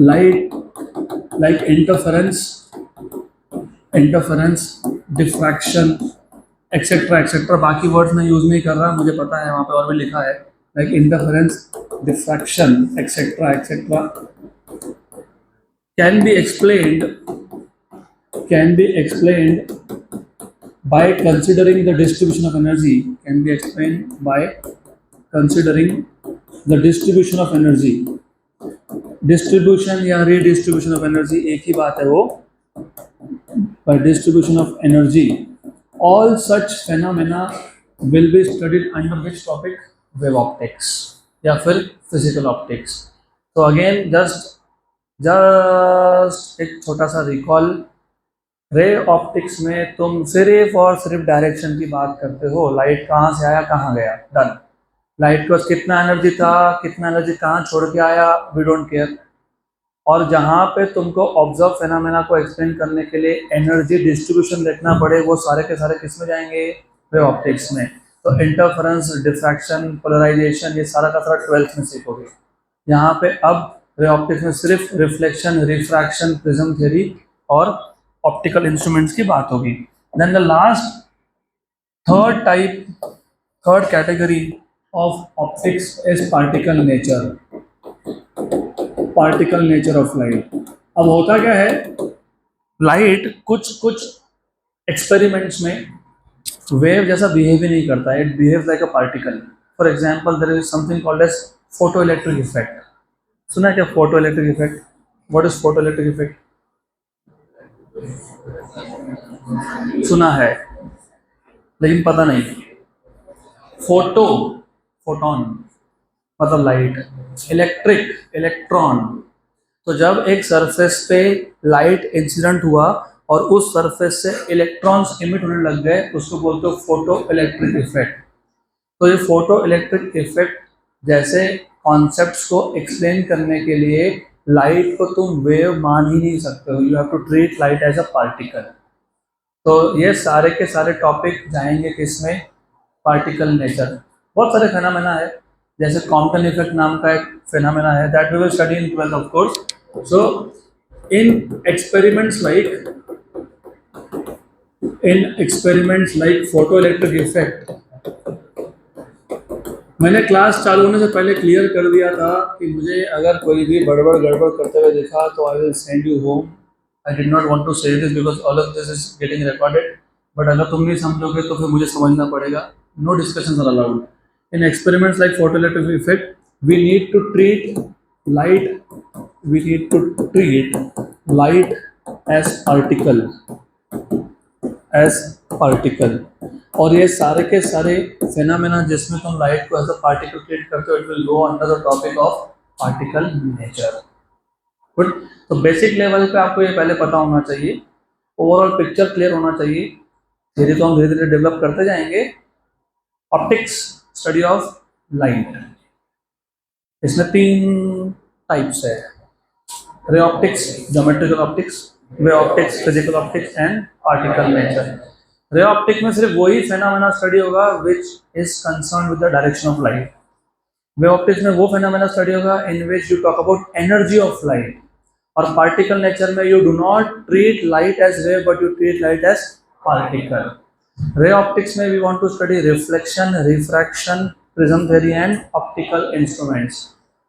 Light, like interference, diffraction, etcetera etcetera. बाकी वर्ड्स मैं यूज नहीं कर रहा, मुझे पता है वहां पे और भी लिखा है, like interference, diffraction, etcetera etcetera, can be explained can be explained by considering the distribution of energy, can be explained by considering the distribution of energy। Distribution या रीडिस्ट्रीब्यूशन ऑफ एनर्जी एक ही बात है वो। by distribution of energy, all such phenomena will be studied under which topic? Wave optics या फिर physical optics। तो again just एक छोटा सा रिकॉल। रे ऑप्टिक्स में तुम सिर्फ और सिर्फ डायरेक्शन की बात करते हो, लाइट कहाँ से आया कहाँ गया, डन। लाइट के पास कितना एनर्जी था, कितना एनर्जी कहाँ छोड़ के आया, वी डोंट केयर। और जहाँ पे तुमको ऑब्जर्व फेनोमेना को एक्सप्लेन करने के लिए एनर्जी डिस्ट्रीब्यूशन देखना पड़े, वो सारे के सारे किस में जाएंगे? वे ऑप्टिक्स में। तो इंटरफेरेंस, डिफ्रैक्शन, पोलराइजेशन, ये सारा का सारा 12th में सीखोगे। यहाँ पे अब रे ऑप्टिक्स में सिर्फ रिफ्लेक्शन, रिफ्रैक्शन, प्रिज्म थ्योरी और ऑप्टिकल इंस्ट्रूमेंट्स की बात होगी। Then the last third category of optics is particle nature. Particle nature of light. अब होता क्या है, लाइट कुछ कुछ एक्सपेरिमेंट्स में वेव जैसा बिहेव ही नहीं करता है, it behaves like a particle. For example, there is something called as photo electric effect. सुना है क्या photo electric effect? What is photo electric effect? सुना है लेकिन पता नहीं। फोटो, फोटोन मतलब लाइट, इलेक्ट्रिक, इलेक्ट्रॉन। तो जब एक सरफेस पे लाइट इंसिडेंट हुआ और उस सरफेस से इलेक्ट्रॉन्स इमिट होने लग गए, उसको बोलते हो फोटो इलेक्ट्रिक इफेक्ट। तो ये फोटो इलेक्ट्रिक इफेक्ट जैसे कॉन्सेप्ट्स को एक्सप्लेन करने के लिए लाइट को तुम वेव मान ही नहीं सकते हो, you have to treat light as a particle. तो ये सारे के सारे टॉपिक जाएंगे किसमें? Particle nature. बहुत सारे फेनामेना है, जैसे कॉम्पटन इफेक्ट नाम का एक फेनामेना है, that we will study in 12th of course. So in experiments like photo electric effect, मैंने क्लास चालू होने से पहले क्लियर कर दिया था कि मुझे अगर कोई भी बड़बड़ गड़बड़ करते हुए दिखा तो I will send you home. I did not want to say this because all of this is getting recorded, but अगर तुम नहीं समझोगे तो फिर मुझे समझना पड़ेगा। No discussions are allowed in experiments like photo electric effect. We need to treat light, we need to treat light as particle। और ये सारे के सारे फेनामेना जिसमें तुम लाइट को एज अ पार्टिकल ट्रीट करते हो, it will go under the topic of particle nature. Good. तो बेसिक लेवल पे आपको ये पहले पता होना चाहिए, ओवरऑल पिक्चर क्लियर होना चाहिए। धीरे तो हम धीरे धीरे डेवलप करते जाएंगे। Optics, study of light. इसमें 3 टाइप्स है, ray optics, geometrical optics, wave optics, physical optics and particle nature. Ray optic में सिर्फ वही फेनोमेना स्टडी होगा which is concern with the direction of light. Wave optics में वो फेनोमेना स्टडी होगा in which you talk about energy of light. और particle nature में you do not treat light as ray but you treat light as particle. Ray optics में we want to study reflection, refraction, prism theory and optical instruments.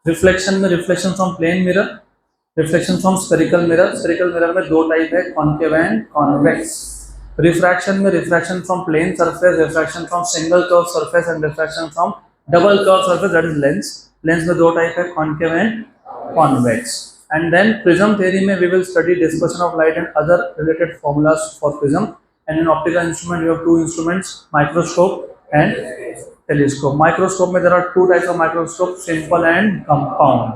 Reflection में reflection from plane mirror, reflection from spherical mirror. Spherical mirror में 2 type है, concave and convex. Refraction में refraction from plane surface, refraction from single curve surface and refraction from double curve surface, that is lens. Lens में 2 type है, concave and convex. And then prism theory में we will study dispersion of light and other related formulas for prism. And in optical instrument we have 2 instruments, microscope and telescope. Microscope में there are 2 types of microscope, simple and compound.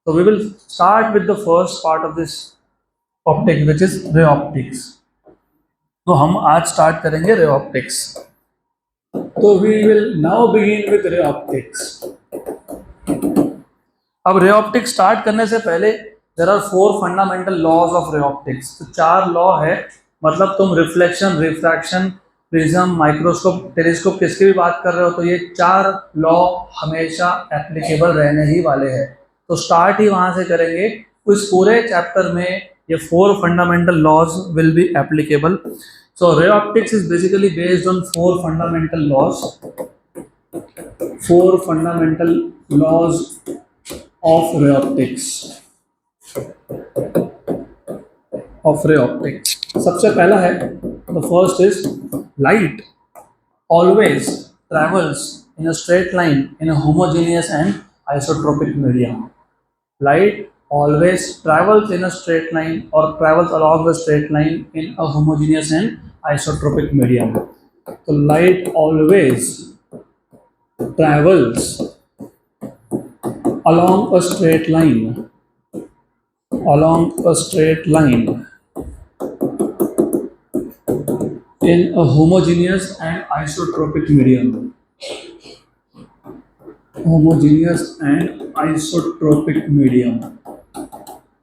So we will start with the first part of this optic, which is ray optics. तो हम आज start करेंगे ray optics. तो we will now begin with ray optics. अब ray optics start करने से पहले there are 4 fundamental laws of ray optics. तो 4 लॉ है, मतलब तुम reflection, refraction, prism, microscope, telescope किसकी भी बात कर रहे हो तो ये 4 लॉ हमेशा एप्लीकेबल रहने ही वाले हैं। तो स्टार्ट ही वहां से करेंगे। इस पूरे चैप्टर में ये 4 fundamental laws will be applicable. So ray optics is basically based on 4 fundamental laws, 4 fundamental laws of ray optics, of ray optics। सबसे पहला है, the first is light always travels in a straight line in a homogeneous and isotropic medium। Light always travels in a straight line or travels along the straight line in a homogeneous and isotropic medium। So light always travels along a straight line, along a straight line in a homogeneous and isotropic medium, homogeneous and isotropic medium।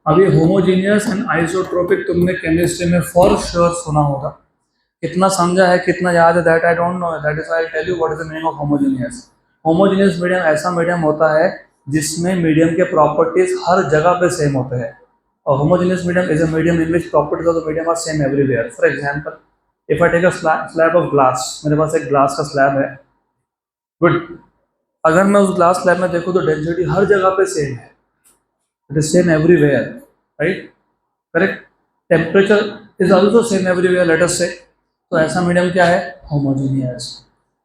अब ये homogeneous and isotropic तुमने chemistry में for sure सुना होगा, कितना समझा है, कितना याद है, that I don't know, that is I tell you what is the meaning of homogeneous. Homogeneous medium ऐसा मीडियम होता है जिसमें मीडियम के प्रॉपर्टीज हर जगह पे सेम होते हैं। और homogeneous medium is a medium in which properties of the medium are same everywhere. For example, if I take a slab of glass, मेरे पास एक ग्लास का स्लैब है, गुड। अगर मैं उस ग्लास स्लैब में देखूँ तो डेंसिटी हर जगह पे सेम है, it is same everywhere, right, correct. Temperature is also same everywhere, late us से। तो ऐसा मीडियम क्या है? Homogeneous.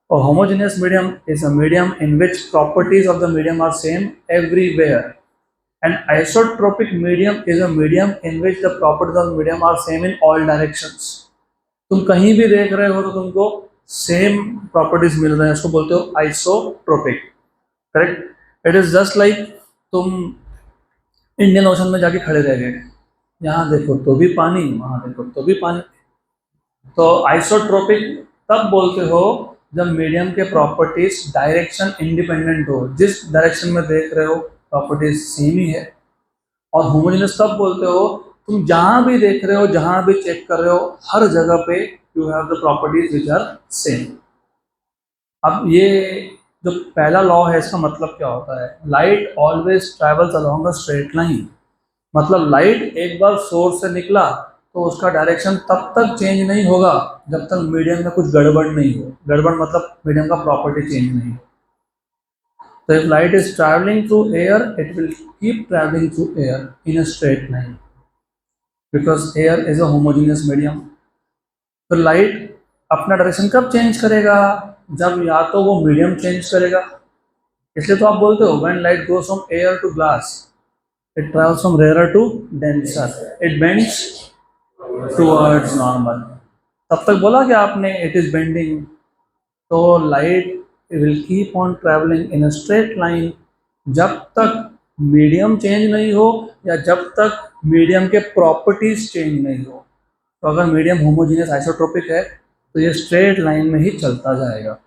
A homogeneous medium is a medium in which properties of the medium are same everywhere. An isotropic medium is a medium in which the properties of the medium are same in all directions. तुम कहीं भी देख रहे हो तो तुमको same properties मिल रहे हैं, इसको बोलते हो isotropic, correct. It is just like तुम इंडियन ओशन में जाके खड़े रह गए, यहाँ देखो तो भी पानी, वहाँ देखो तो भी पानी। तो आइसोट्रोपिक तब बोलते हो जब मीडियम के प्रॉपर्टीज डायरेक्शन इंडिपेंडेंट हो, जिस डायरेक्शन में देख रहे हो प्रॉपर्टीज सेम ही है। और होमोजेनियस तब बोलते हो तुम जहां भी देख रहे हो, जहां भी चेक कर रहे हो, हर जगह पे you have the properties which are same. अब ये जो पहला लॉ है इसका मतलब क्या होता है? Light always travels along a straight line. मतलब लाइट एक बार सोर्स से निकला तो उसका डायरेक्शन तब तक चेंज नहीं होगा जब तक मीडियम में कुछ गड़बड़ नहीं हो। गड़बड़ मतलब मीडियम का प्रॉपर्टी चेंज नहीं हो। तो if light is travelling through air, it will keep travelling through air in a straight line because air is a homogeneous medium. तो लाइट अपना डायरेक्शन कब चेंज करेगा? जब या तो वो मीडियम चेंज करेगा। इसलिए तो आप बोलते हो when light goes from air to glass, it travels from rare to denser, it bends towards normal. तब तक बोला कि आपने इट इज बेंडिंग। तो light will keep on travelling in a straight line जब तक मीडियम चेंज नहीं हो या जब तक मीडियम के प्रॉपर्टीज चेंज नहीं हो। तो अगर मीडियम होमोजीनियस आइसोट्रोपिक है तो ये स्ट्रेट लाइन में ही चलता जाएगा।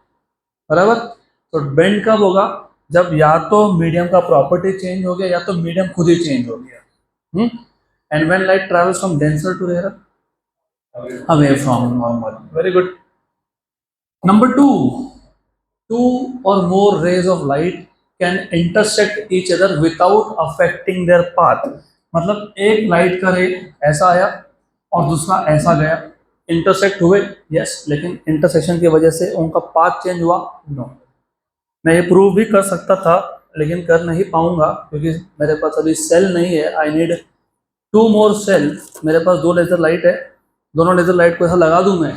बराबर। तो बेंड कब होगा, जब या तो मीडियम का प्रॉपर्टी चेंज हो गया या तो मीडियम खुद ही चेंज हो गया। And when light travels from denser to rare, away from normal. Very good. Number two, two or more rays of light can intersect each other without affecting their path। मतलब एक light का रे ऐसा आया और दूसरा ऐसा गया, इंटरसेक्ट हुए, यस, लेकिन इंटरसेक्शन की वजह से उनका पाथ चेंज हुआ, नो। मैं ये प्रूव भी कर सकता था लेकिन कर नहीं पाऊंगा क्योंकि मेरे पास अभी सेल नहीं है। I need two more cell. मेरे पास दो लेजर लाइट है, दोनों लेजर लाइट को ऐसा लगा दूं मैं,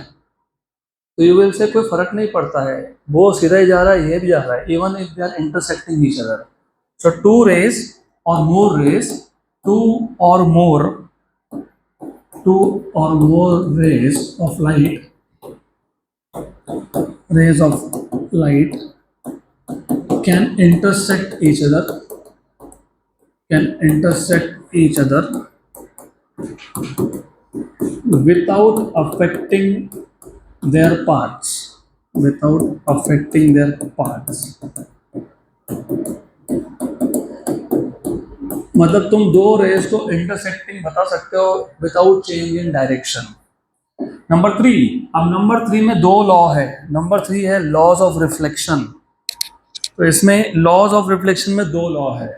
तो यू विल से कोई फर्क नहीं पड़ता है, वो सीधा ही जा रहा है, ये भी जा रहा है, even if they are intersecting each other. So two और more rays of light can intersect each other without affecting their paths, मतलब तुम दो रेस को इंटरसेक्टिंग बता सकते हो without change in direction. Number three, अब नंबर थ्री में दो लॉ है। नंबर थ्री है लॉज ऑफ रिफ्लेक्शन। तो इसमें लॉज ऑफ रिफ्लेक्शन में दो लॉ है।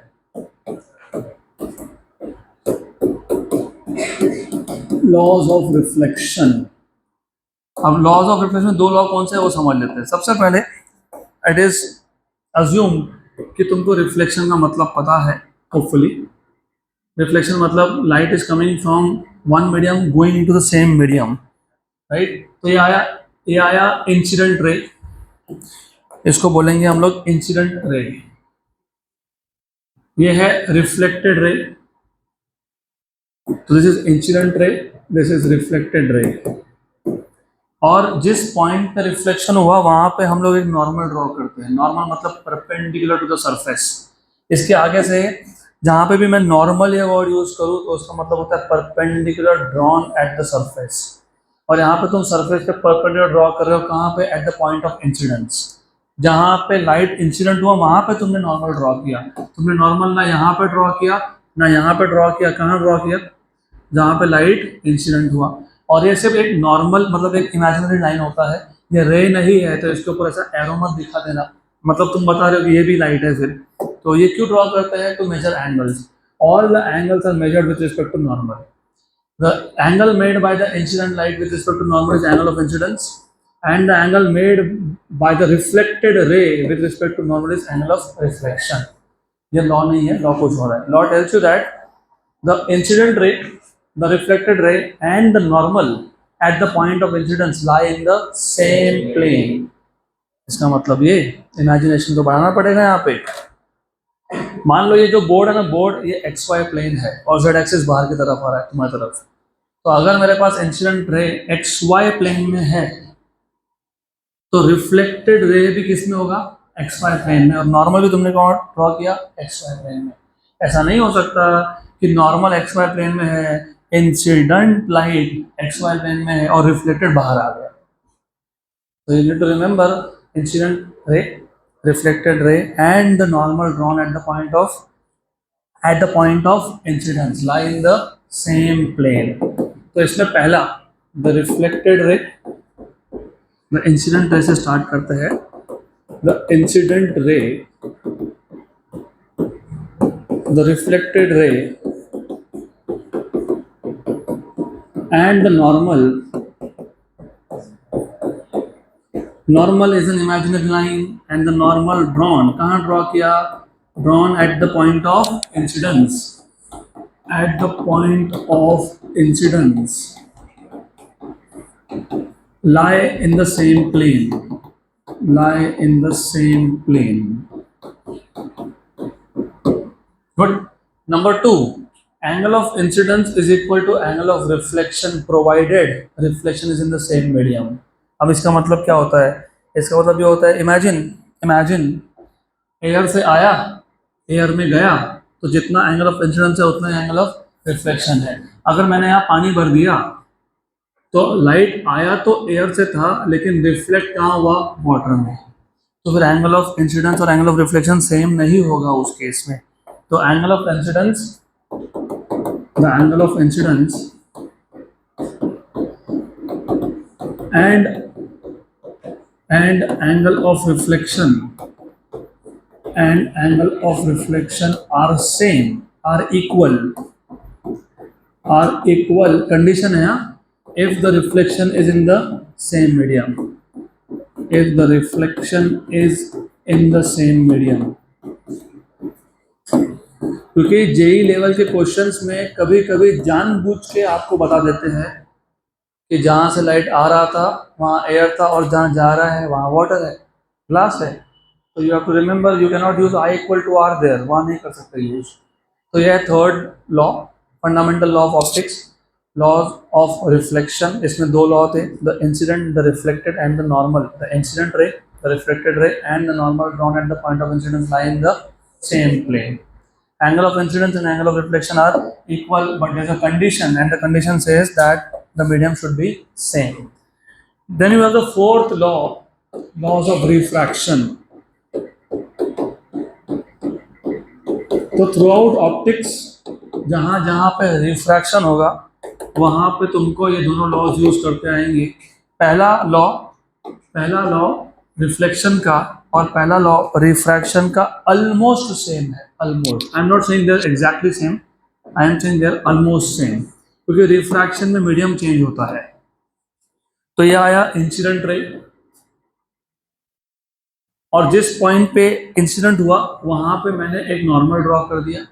लॉज ऑफ रिफ्लेक्शन, अब लॉज ऑफ रिफ्लेक्शन में दो लॉ कौन से है वो समझ लेते हैं। सबसे पहले इट इज अज्यूम कि तुमको रिफ्लेक्शन का मतलब पता है, होपफुली। रिफ्लेक्शन मतलब light is coming from one medium going into the same medium, right. तो ये आया इंसिडेंट रे, इसको बोलेंगे हम लोग इंसिडेंट रे। ये है रिफ्लेक्टेड रे, तो this is incident ray, this is reflected ray. और जिस पॉइंट पे रिफ्लेक्शन हुआ वहां पे हम लोग एक नॉर्मल ड्रॉ करते हैं। नॉर्मल मतलब परपेंडिकुलर टू द सरफेस। इसके आगे से जहां पे भी मैं नॉर्मल ये वर्ड यूज करूँ तो उसका मतलब होता है perpendicular drawn at the surface. और यहाँ पे तुम सरफेस पे परपेंडिकुलर ड्रॉ कर रहे हो कहाँ पे, eight the point of incidence. जहाँ पे लाइट इंसिडेंट हुआ वहां पे तुमने नॉर्मल ड्रॉ किया। तुमने नॉर्मल ना यहाँ पे ड्रॉ किया ना यहाँ पे ड्रॉ किया, कहाँ ड्रॉ किया, जहाँ पे लाइट इंसिडेंट हुआ। और ये सिर्फ एक नॉर्मल मतलब एक इमेजिनरी लाइन होता है, ये रे नहीं है तो इसके ऊपर ऐसा एरो मत दिखा देना, मतलब तुम बता रहे हो कि ये भी लाइट है। फिर तो ये क्यों ड्रॉ करते हैं, to measure angles. All the angles are measured with respect to normal. The angle made by the incident light with respect to normal is angle of incidence, and the angle made by the reflected ray with respect to normal is angle of reflection. ये law नहीं है, law कुछ हो रहा है। Law tells you that the incident ray, the reflected ray and the normal at the point of incidence lie in the same plane। इसका मतलब ये इमेजिनेशन तो बढ़ाना पड़ेगा। यहाँ पे मान लो ये जो बोर्ड है ना, बोर्ड ये एक्स वाई प्लेन है और जेड एक्सिस बाहर की तरफ आ रहा है तुम्हारी तरफ। तो अगर मेरे पास incident ray X Y plane में है तो रिफ्लेक्टेड रे भी किस में होगा, एक्स वाई प्लेन में। और नॉर्मल भी तुमने कौन ड्रॉ किया, एक्स वाई प्लेन में। ऐसा नहीं हो सकता कि नॉर्मल एक्स वाई प्लेन में है, incident light X Y plane में है और रिफ्लेक्टेड बाहर आ गया। तो you need to remember incident ray, reflected ray and the normal drawn at the point of incidence lie in the same plane. तो इसमें पहला the reflected ray, the incident ray से स्टार्ट करते हैं। The incident ray, the reflected ray and the normal is an imaginary line and the normal drawn कहाँ draw किया, drawn at the point of incidence, at the point of incidence lie in the same plane, Good. Number two, angle of incidence is equal to angle of reflection provided reflection is in the same medium। अब इसका मतलब क्या होता है, इसका मतलब ये होता है, इमेजिन एयर से आया, एयर में गया, तो जितना एंगल ऑफ इंसिडेंस है उतना एंगल ऑफ रिफ्लेक्शन है। अगर मैंने यहाँ पानी भर दिया तो लाइट आया तो एयर से था लेकिन रिफ्लेक्ट कहाँ हुआ, वाटर में। तो फिर एंगल ऑफ इंसिडेंस और एंगल ऑफ रिफ्लेक्शन सेम नहीं होगा उस केस में। तो angle of incidence, the angle of incidence and angle of reflection and angle of reflection are same, are equal condition है if the reflection is in the same medium, if the reflection is in the same medium। क्योंकि JEE level के questions में कभी कभी जानबूझ के आपको बता देते हैं कि जहाँ से लाइट आ रहा था वहाँ एयर था और जहाँ जा रहा है वहाँ वाटर है, ग्लास है। तो you have to remember you can not use I equal to R there, वहाँ नहीं कर सकते यूज। तो यह है third law, fundamental law of optics, laws of reflection. इसमें दो लॉ थे, the incident, the reflected and the normal. The incident ray, the reflected ray and the normal drawn at the point of incidence lie in the same plane. Angle of incidence and angle of reflection are equal, but there's a condition, and the condition says that the medium should be same. Then you have the fourth law, laws of refraction. तो throughout optics जहाँ जहाँ पे refraction होगा वहाँ पे तुमको ये दोनों लॉज यूज करते आएंगे। पहला लॉ रिफ्लेक्शन का और पहला लॉ रिफ्रैक्शन का ऑलमोस्ट सेम है, almost. I am not saying they are exactly same, I am saying they are almost same, क्योंकि रिफ्रैक्शन में मीडियम चेंज होता है। तो ये आया इंसिडेंट रे, और जिस पॉइंट पे इंसिडेंट हुआ वहां पे मैंने एक नॉर्मल ड्रॉ कर दिया।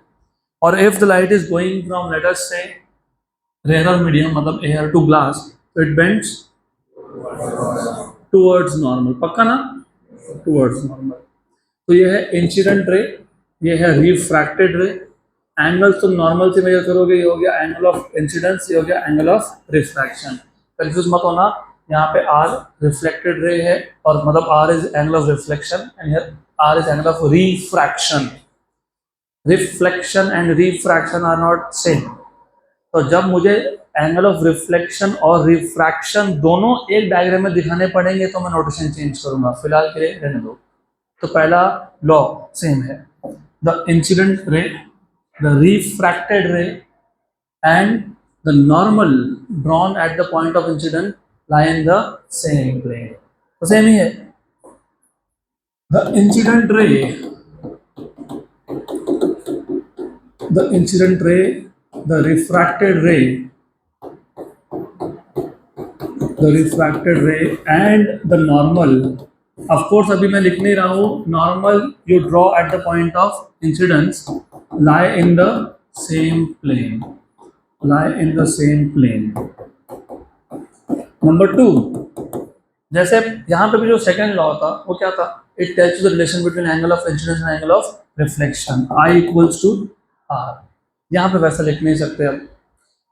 और if the light is going from late us से रेयर मीडियम मतलब एयर टू ग्लास, तो इट बेंड्स टुवर्ड्स नॉर्मल, पक्का ना, टुवर्ड्स नॉर्मल। तो ये है इंसिडेंट रे, ये है रिफ्रैक्टेड रे। एंगल तुम नॉर्मल से मेजर करोगे, ये हो गया एंगल ऑफ इंसिडेंस, ये हो गया एंगल ऑफ रिफ्रैक्शन। कंफ्यूज मत होना, यहाँ पे आर रिफ्लेक्टेड रे है और मतलब R is angle of reflection and here R is angle of refraction. Reflection and refraction are not same. तो जब मुझे एंगल ऑफ रिफ्लेक्शन और रिफ्रैक्शन दोनों एक डायग्राम में दिखाने पड़ेंगे तो मैं नोटेशन चेंज करूंगा, फिलहाल के लिए रहने दो। तो पहला लॉ सेम है, the incident ray, the refracted रे and the normal drawn at the point of incident lie in the same plane। तो सेम ही है। The incident ray, the incident ray, the refracted ray, the refracted ray and the normal। Of course अभी मैं लिख नहीं रहा हूँ, normal you draw at the point of incidence lie in the same plane, lie in the same plane। Number 2, जैसे यहाँ पे भी जो सेकंड लॉ था वो क्या था, it tells the relation between angle of incidence and angle of reflection, I equals to R। यहाँ पे वैसा लिख नहीं सकते। अब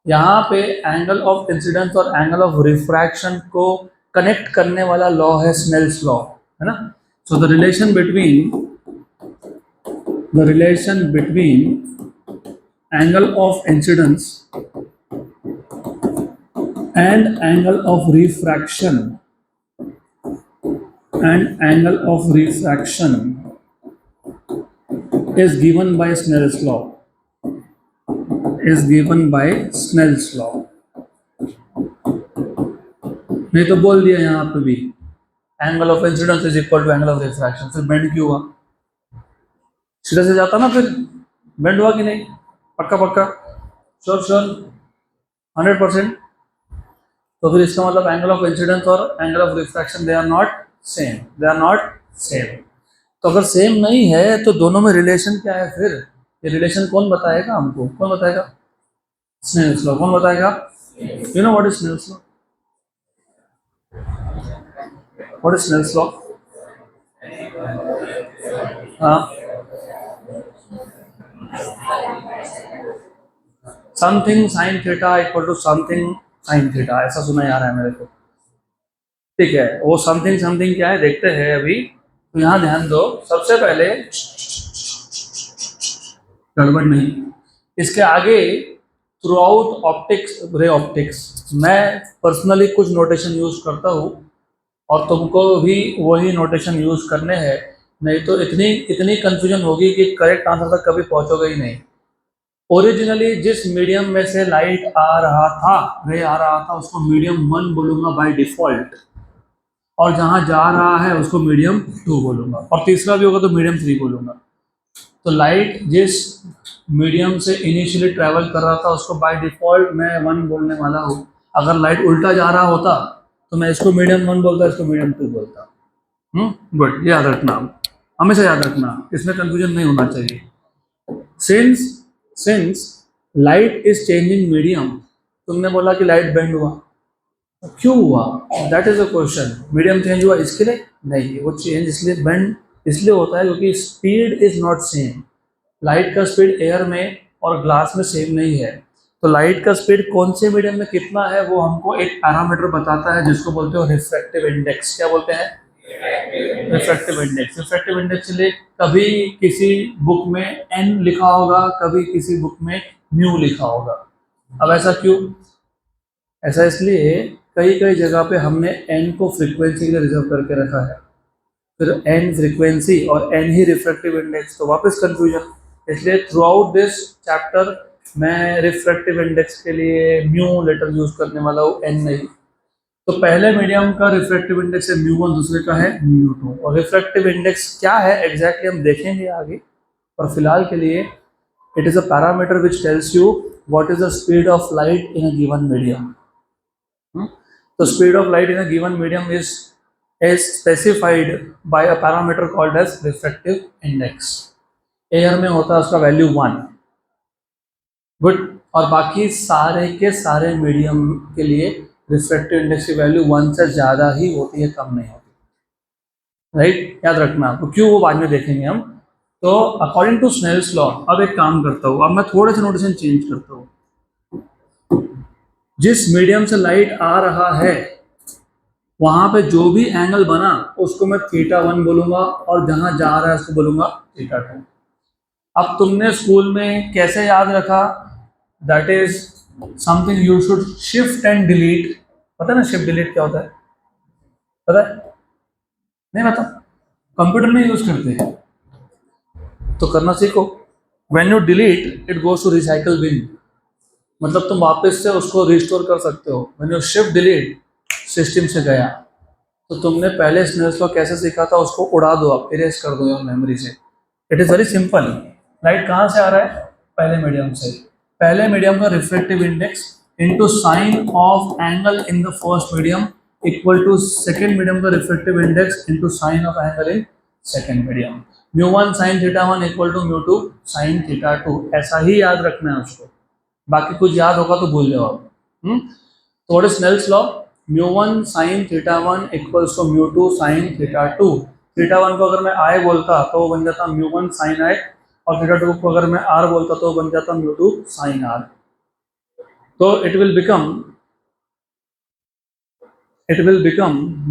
यहाँ पे एंगल ऑफ इंसिडेंस और एंगल ऑफ रिफ्रैक्शन को कनेक्ट करने वाला लॉ है स्नेल्स लॉ, है ना। So the relation between angle of incidence and angle of refraction is given by Snell's law, नहीं तो बोल दिया यहाँ पे भी angle of incidence is equal to angle of refraction, फिर बेंड क्यों हुआ, सीधा से जाता ना, फिर बेंड हुआ कि नहीं, पक्का श्योर 100%। तो फिर इसका मतलब एंगल ऑफ इंसिडेंस और angle of refraction they are not same. तो अगर सेम नहीं है तो दोनों में रिलेशन क्या है फिर, ये रिलेशन कौन बताएगा हमको, कौन बताएगा, स्नेल्स लॉ। कौन बताएगा, you know what is Snell's law, what is Snell's law. हाँ, something sine theta equal to something sine theta, ऐसा सुना जा रहा है मेरे को। ठीक है, वो समथिंग क्या है देखते हैं अभी। तो यहाँ ध्यान दो, सबसे पहले गड़बड़ नहीं, इसके आगे through out optics, ray optics, मैं पर्सनली कुछ नोटेशन यूज करता हूँ और तुमको भी वही नोटेशन यूज करने हैं, नहीं तो इतनी इतनी कंफ्यूजन होगी कि करेक्ट आंसर तक कभी पहुंचोगे ही नहीं। ओरिजिनली जिस मीडियम में से लाइट आ रहा था, रे आ रहा था, उसको मीडियम 1 बोलूंगा बाय डिफॉल्ट, और जहां जा रहा है उसको मीडियम 2 बोलूंगा, और तीसरा भी होगा तो मीडियम 3 बोलूंगा। तो लाइट जिस मीडियम से इनिशियली ट्रैवल कर रहा था उसको बाय डिफॉल्ट मैं 1 बोलने वाला हूँ। अगर लाइट उल्टा जा रहा होता तो मैं इसको मीडियम 1 बोलता, इसको मीडियम 2 बोलता। गुड, याद रखना, हमेशा याद रखना, इसमें कंफ्यूजन नहीं होना चाहिए। Since since light is changing medium, तुमने बोला कि लाइट बेंड हुआ, क्यों हुआ, that is a question. Medium change हुआ इसके लिए नहीं, वो चेंज इसलिए बेंड इसलिए होता है क्योंकि speed is not same. Light का स्पीड एयर में और ग्लास में सेम नहीं है। तो लाइट का स्पीड कौन से मीडियम में कितना है वो हमको एक पैरामीटर बताता है जिसको बोलते हो रिफ्रैक्टिव इंडेक्स। क्या बोलते हैं? Refractive index. रिफ्रैक्टिव इंडेक्स के लिए कभी किसी बुक में एन लिखा होगा, कभी किसी बुक में म्यू लिखा होगा। अब ऐसा क्यों? ऐसा इसलिए कई कई जगह पे हमने एन को फ्रीक्वेंसी के लिए रिजर्व करके रखा है, फिर एन फ्रीक्वेंसी और एन ही रिफ्रैक्टिव इंडेक्स, तो वापस कंफ्यूजन। इसलिए थ्रू आउट दिस चैप्टर मैं रिफ्रैक्टिव इंडेक्स के लिए म्यू लेटर यूज करने वाला हूँ, एन नहीं। तो पहले मीडियम का रिफ्रैक्टिव इंडेक्स है μ1, दूसरे का है μ2। और रिफ्रैक्टिव इंडेक्स क्या है एग्जैक्टली हम देखेंगे आगे, और फिलहाल के लिए it is a parameter which tells you what is the speed of light in a given medium. तो speed of light in a given medium is specified by a parameter called as refractive index। Air में होता है उसका value 1। Good. और बाकी सारे के सारे मीडियम के लिए रिफ्रैक्टिव इंडेक्स की वैल्यू 1 से ज़्यादा ही होती है, कम नहीं होती। राइट, याद रखना। तो क्यों वो बाद में देखेंगे हम। तो अकॉर्डिंग टू स्नेल्स लॉ, अब एक काम करता हूँ, अब मैं थोड़े से नोटेशन चेंज करता हूँ। जिस मीडियम से लाइट आ रहा है वहां पे जो भी एंगल बना उसको मैं θ1 बोलूंगा, और जहां जा रहा है उसको बोलूंगा θ2। अब तुमने स्कूल में कैसे याद रखा, that is something you should shift and delete. पता है ना शिफ्ट डिलीट क्या होता है? पता है? नहीं पता? कंप्यूटर में यूज करते हैं तो करना सीखो। When you delete it goes to recycle bin, मतलब तुम वापस से उसको रिस्टोर कर सकते हो। When you shift delete system से गया, तो तुमने पहले स्नेल्स लॉ कैसे सीखा था उसको उड़ा दो, आप इरेज कर दो यार मेमोरी से। It is very simple. Light कहाँ से आ रहा है? पहले मीडियम से। पहले मीडियम का refractive index into sine of angle in the first medium equal to second medium का refractive index into sine of angle in second medium. μ1 sin θ1 equal to μ2 sin θ2। ऐसा ही याद रखना है उसको, बाकी कुछ याद होगा तो भूल जाओ आप। तो what is Snell's law? μ1 sin θ1 equals to μ2 sin θ2। θ1 को अगर मैं I बोलता तो वो बन जाता μ1 sin I, और θ2 को अगर मैं R बोलता तो बन जाता μ2 sin R। तो it will become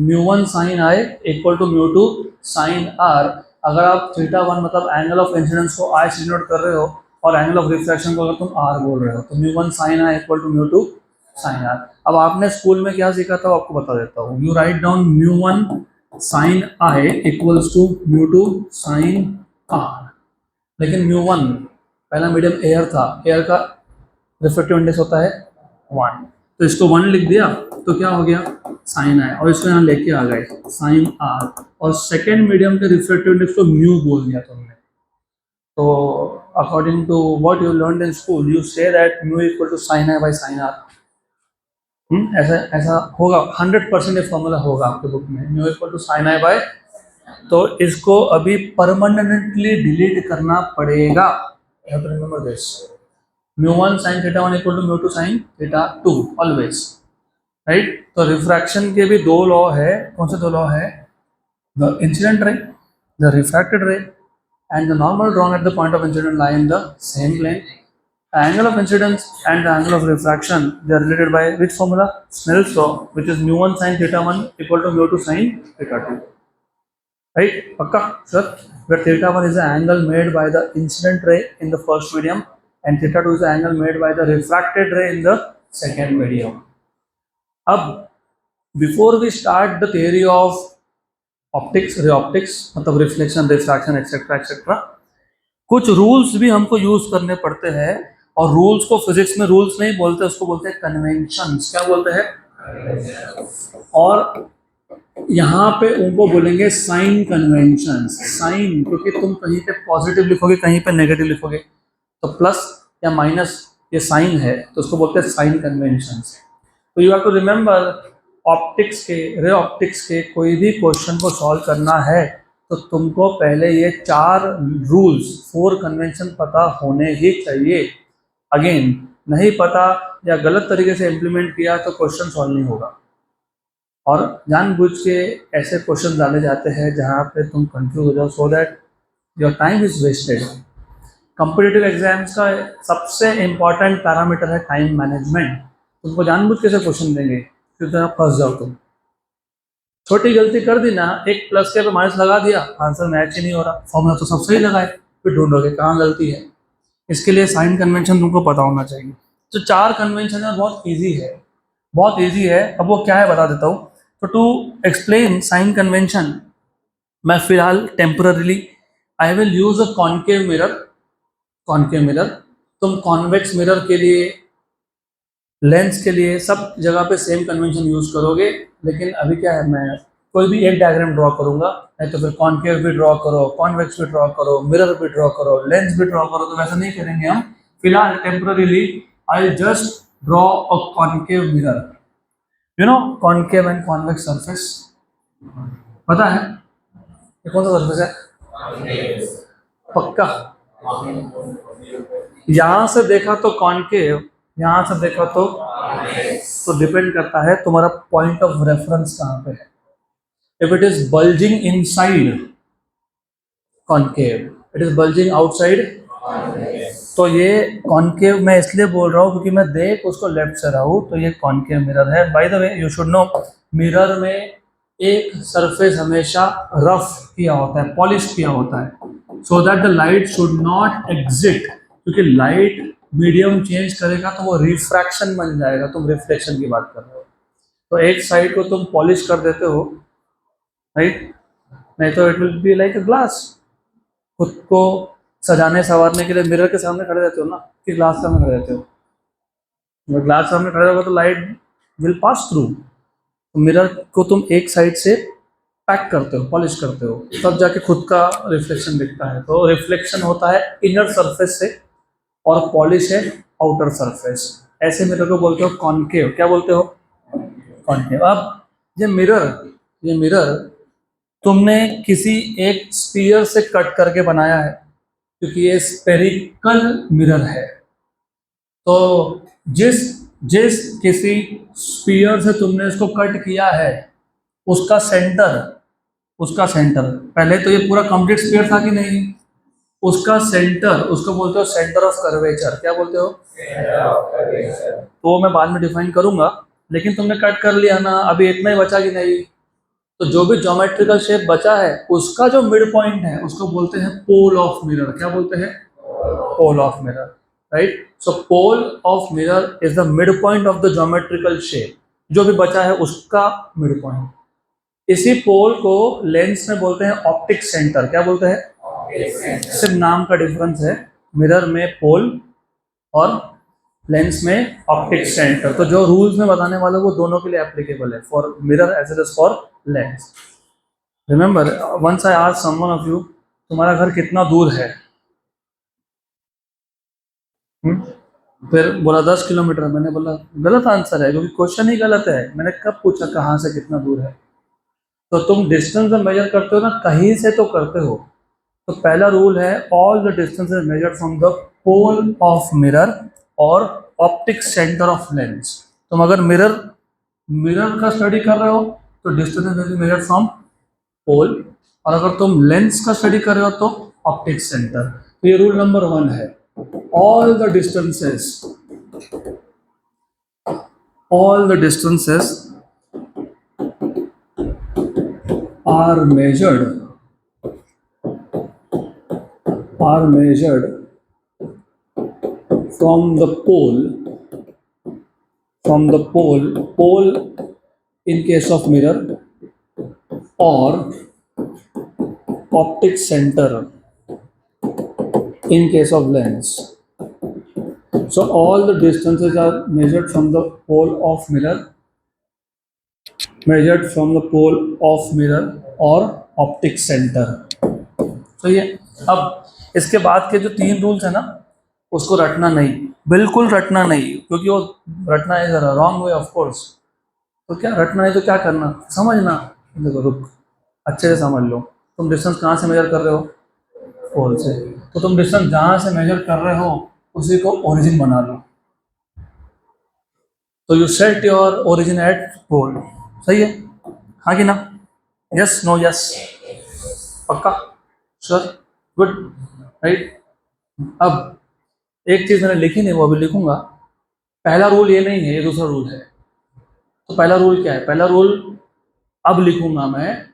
μ1 sin I equal to μ2 sin R। अगर आप θ1 मतलब एंगल ऑफ इंसिडेंस को I से डिनोट कर रहे हो और एंगल ऑफ रिफ्लेक्शन को अगर तुम R बोल रहे हो, तो μ1 sin I equal to μ2 sin R। अब आपने स्कूल में क्या सीखा था आपको बता देता हूँ। You write down μ1 sin I equals to μ2 sin R। लेकिन μ1 पहला मीडियम एयर था, एयर का रिफ्रैक्टिव इंडेक्स होता है 1, तो इसको 1 लिख दिया तो क्या हो गया साइन आई, और इसको यहाँ लेके आ गए साइन आर, और सेकेंड मीडियम के रिफ्रैक्टिव इंडेक्स को म्यू बोल दिया तुमने। तो according to what you learned in school you say that mu equal to sine I by sine R. ऐसा ऐसा होगा 100% ये फॉर्मूला होगा आपके बुक में, mu equal to sine I by. तो इसको अभी परमानेंटली डिलीट करना पड़ेगा। You have to remember this, μ1 sin θ1 equal to μ2 sin θ2 always. Right. तो रिफ्रैक्शन के भी दो लॉ है। कौन से दो लॉ है? The incident ray, the refracted रे, and the normal drawn at the point of incident lie in the same plane. The angle of incidence and the angle of refraction, they are related by which formula? Snell's law, which is μ1 sin θ1 equal to μ2 sin θ2. Right? Pakka? Sure. Where θ1 is the angle made by the incident ray in the first medium, and θ2 is the angle made by the refracted ray in the second medium. अब before we start the theory of optics, ray optics मतलब reflection, refraction etcetera etcetera, कुछ rules भी हमको use करने पड़ते हैं। और rules को फिजिक्स में रूल्स नहीं बोलते, उसको बोलते हैं कन्वेंशंस। क्या बोलते हैं? और यहाँ पे उनको बोलेंगे साइन कन्वेंशंस। साइन, क्योंकि तुम कहीं पे पॉजिटिव लिखोगे कहीं पे नेगेटिव लिखोगे, तो प्लस या माइनस ये साइन है, तो उसको बोलते हैं साइन कन्वेंशंस। तो you have to remember, optics के, रे ऑप्टिक्स के कोई भी क्वेश्चन को सॉल्व करना है तो तुमको पहले ये 4 रूल्स, 4 कन्वेंशन पता होने ही चाहिए। अगेन, नहीं पता या गलत तरीके से इम्प्लीमेंट किया तो क्वेश्चन सॉल्व नहीं होगा। और जानबूझ के ऐसे क्वेश्चन डाले जाते हैं जहाँ पे तुम कंफ्यूज हो जाओ, so that your time is wasted. Competitive exams का सबसे इम्पॉर्टेंट पैरामीटर है टाइम मैनेजमेंट। तुमको जानबूझ के से क्वेश्चन देंगे फिर तो फंस जाओ तुम। छोटी गलती कर दी ना, एक प्लस के पे माइनस लगा दिया, आंसर मैच ही नहीं हो रहा, फॉर्मूला तो सब सही लगाए, फिर ढूंढोगे कहाँ गलती है। इसके लिए साइन कन्वेंशन तुमको पता होना चाहिए। तो 4 कन्वेंशन है, बहुत ईजी है, बहुत ईजी है। अब वो क्या है बता देता हूँ। तो टू एक्सप्लेन साइन कन्वेंशन, मैं फिलहाल temporarily I will use a concave mirror. Concave mirror, तुम कॉन्वेक्स मिरर के लिए, लेंस के लिए सब जगह पे सेम कन्वेंशन यूज करोगे। लेकिन अभी क्या है, मैं कोई भी एक डायग्राम ड्रॉ करूंगा, नहीं तो फिर कॉन्केव भी ड्रॉ करो, कॉन्वेक्स भी ड्रॉ करो, मिरर भी ड्रॉ करो, लेंस भी ड्रॉ करो, तो वैसा नहीं करेंगे हम। फिलहाल temporarily I just draw a concave mirror. You know concave and convex surface पता है ये कौन सा सरफेस है? पक्का? यहां से देखा तो कॉन्केव, यहां से देखा तो डिपेंड करता है तुम्हारा पॉइंट ऑफ रेफरेंस कहाँ पे है। If it is bulging inside, concave, it is bulging outside, तो ये कॉन्केव मैं इसलिए बोल रहा हूँ क्योंकि मैं देख उसको लेफ्ट से रहा हूँ, तो ये कॉन्केव मिरर है। By the way you should no, mirror में एक सरफेस हमेशा रफ किया होता है, पॉलिश किया होता है, so that the light should not exit. क्योंकि लाइट मीडियम चेंज करेगा तो वो रिफ्रैक्शन बन जाएगा, तुम रिफ्लेक्शन की बात कर रहे हो, तो एक साइड को तुम पॉलिश कर देते हो, राइट, नहीं तो it will be like a glass. खुद को सजाने संवारने के लिए मिरर के सामने खड़े रहते हो ना, कि ग्लास के सामने खड़े रहते हो? अगर ग्लास के सामने खड़े रहोगे तो लाइट विल पास थ्रू। तो मिरर को तुम एक साइड से पैक करते हो, पॉलिश करते हो, तब जाके खुद का रिफ्लेक्शन दिखता है। तो रिफ्लेक्शन होता है इनर सरफेस से और पॉलिश है आउटर सरफेस। ऐसे मिरर को बोलते हो कॉन्केव। क्या बोलते हो? कॉन्केव। अब ये मिरर तुमने किसी एक स्फीयर से कट करके बनाया है, क्योंकि ये स्पेरिकल मिरर है। तो जिस जिस किसी स्फीयर से तुमने इसको कट किया है, उसका सेंटर, पहले तो ये पूरा कंप्लीट स्फीयर था कि नहीं, उसका सेंटर, उसको बोलते हो सेंटर ऑफ कर्वेचर। क्या बोलते हो? तो मैं बाद में डिफाइन करूंगा, लेकिन तुमने कट कर लिया ना, अभी इतना ही बचा कि नहीं। तो जो भी ज्योमेट्रिकल शेप बचा है उसका जो मिड पॉइंट है उसको बोलते हैं पोल ऑफ मिरर। क्या बोलते हैं? Pole of mirror, right. So pole of mirror is the mid point of the geometrical shape, जो भी बचा है उसका मिड पॉइंट। इसी पोल को लेंस में बोलते हैं ऑप्टिक सेंटर। क्या बोलते हैं? सिर्फ नाम का डिफरेंस है, मिरर में पोल और लेंस में ऑप्टिक सेंटर। तो जो रूल्स में बताने वाला वो दोनों के लिए एप्लीकेबल है, for mirror as well as for lens. Remember, once I asked someone of you, तुम्हारा घर कितना दूर है? फिर बोला 10 किलोमीटर। मैंने बोला गलत आंसर है, क्योंकि क्वेश्चन ही गलत है। मैंने कब पूछा कहाँ से कितना दूर है? तो तुम डिस्टेंस में मेजर करते हो ना, कहीं से तो करते हो। तो पहला रूल है, all the distance is measured from the pole of mirror और ऑप्टिक सेंटर ऑफ लेंस। तुम अगर मिरर मिरर का स्टडी कर रहे हो तो distance is measured from pole, और अगर तुम लेंस का स्टडी कर रहे हो तो ऑप्टिक सेंटर। तो ये रूल नंबर 1 है। All the distances all the distances are measured from the pole. Pole in case of mirror और optic centre in case of lens. So all the distances are measured from the pole of mirror, or optic center. तो ये अब इसके बाद के जो 3 rules है ना, उसको रटना नहीं, बिल्कुल रटना नहीं, क्योंकि वो रटना is wrong way of course. तो क्या रटना नहीं तो क्या करना, समझना। देखो रुक, अच्छे से समझ लो। तुम डिस्टेंस कहाँ से मेजर कर रहे हो? पोल से। तो तुम डिस्टेंस जहाँ से मेजर कर रहे हो उसी को ओरिजिन बना लो। तो you set your origin at pole. सही है, हाँ कि ना? यस, नो, यस, पक्का, श्योर, गुड, राइट। अब एक चीज मैंने लिखी नहीं, वो अभी लिखूंगा। पहला रूल ये नहीं है, ये दूसरा रूल है। तो पहला रूल क्या है? पहला रूल अब लिखूंगा मैं।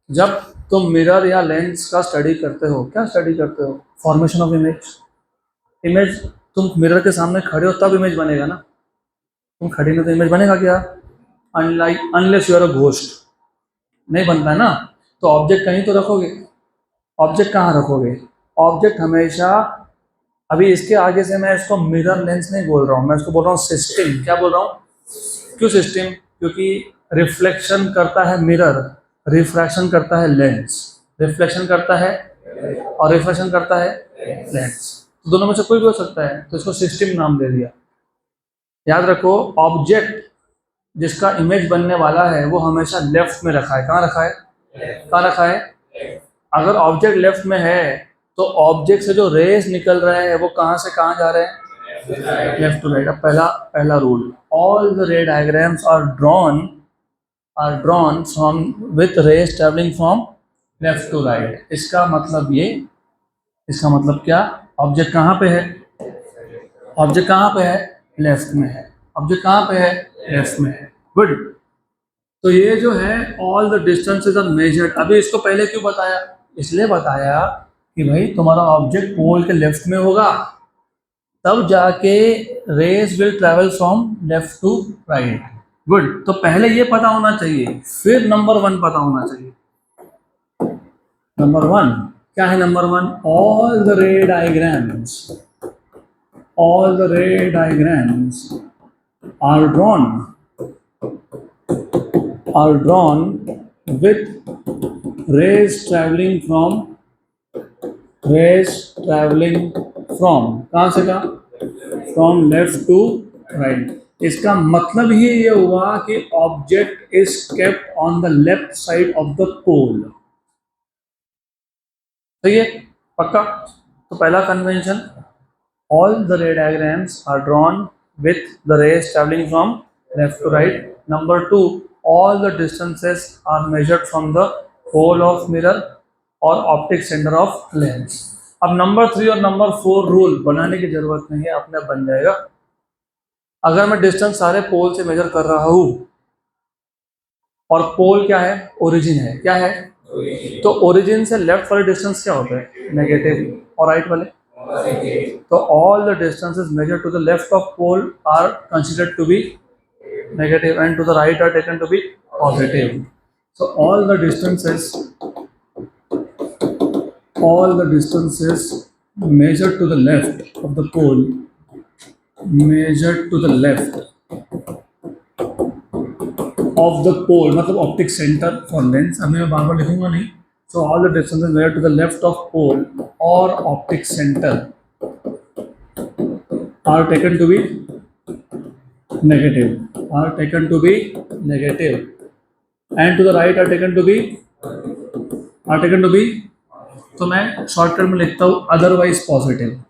जब तुम मिरर या लेंस का स्टडी करते हो, क्या स्टडी करते हो? Formation of image. तुम मिरर के सामने खड़े हो तब इमेज बनेगा ना, तुम खड़े नहीं तो इमेज बनेगा क्या? Unless you are a ghost, नहीं बनता है ना। तो ऑब्जेक्ट कहीं तो रखोगे। ऑब्जेक्ट कहाँ रखोगे? ऑब्जेक्ट हमेशा, अभी इसके आगे से मैं इसको मिरर लेंस नहीं बोल रहा हूँ, मैं इसको बोल रहा हूँ सिस्टम। क्या बोल रहा हूँ? क्यों सिस्टम? क्योंकि रिफ्लेक्शन करता है मिरर, रिफ्रैक्शन करता है लेंस। रिफ्लेक्शन करता है और रिफ्रैक्शन करता है लेंस। तो दोनों में से कोई भी हो सकता है, तो इसको सिस्टम नाम दे दिया। याद रखो, ऑब्जेक्ट जिसका इमेज बनने वाला है वो हमेशा लेफ्ट में रखा है। कहाँ रखा है? कहाँ रखा है? अगर ऑब्जेक्ट लेफ्ट में है तो ऑब्जेक्ट से जो रेस निकल रहे हैं वो कहाँ से कहाँ जा रहे हैं? Left to right. अब पहला rule, all the ray diagrams are drawn from with rays travelling from left to right. इसका मतलब क्या? ऑब्जेक्ट कहाँ पे है? ऑब्जेक्ट कहाँ पे है? लेफ्ट में है। ऑब्जेक्ट कहाँ पे है? लेफ्ट में है। गुड। तो ये जो है all the distances are measured. अभी इसको पहले क्यों बताया? इसलिए बताया कि भाई तुम्हारा ऑब्जेक्ट पोल के लेफ्ट में होगा, तब जाके rays will travel from left to right. Good. तो पहले ये पता होना चाहिए, फिर नंबर 1 पता होना चाहिए। नंबर 1 क्या है? Number 1, all the ray diagrams are drawn with rays traveling from कहाँ से कहाँ? From left to right। इसका मतलब ही ये हुआ कि object is kept on the left side of the pole. सही है, पक्का। तो पहला convention, all the ray diagrams are drawn with the rays traveling from left to right. Number 2, all the distances are measured from the pole of mirror or optic center of lens. अब number 3 और number 4 rule बनाने की जरूरत नहीं है, अपने बन जाएगा। अगर मैं डिस्टेंस सारे पोल से मेजर कर रहा हूं, और पोल क्या है? ओरिजिन है। क्या है? तो ओरिजिन से लेफ्ट वाले डिस्टेंस क्या होता है? नेगेटिव। और राइट वाले? So all the distances measured to the left of pole are considered to be negative and to the right are taken to be positive. So all the distances measured to the left of the pole, मतलब optic centre for Lenz. अभी मैं बार बार लिखूंगा नहीं। So all the distances measured to the left of pole or optic center are taken to be negative, and to the right are taken to be तो मैं shortcut में लिखता हूँ otherwise positive.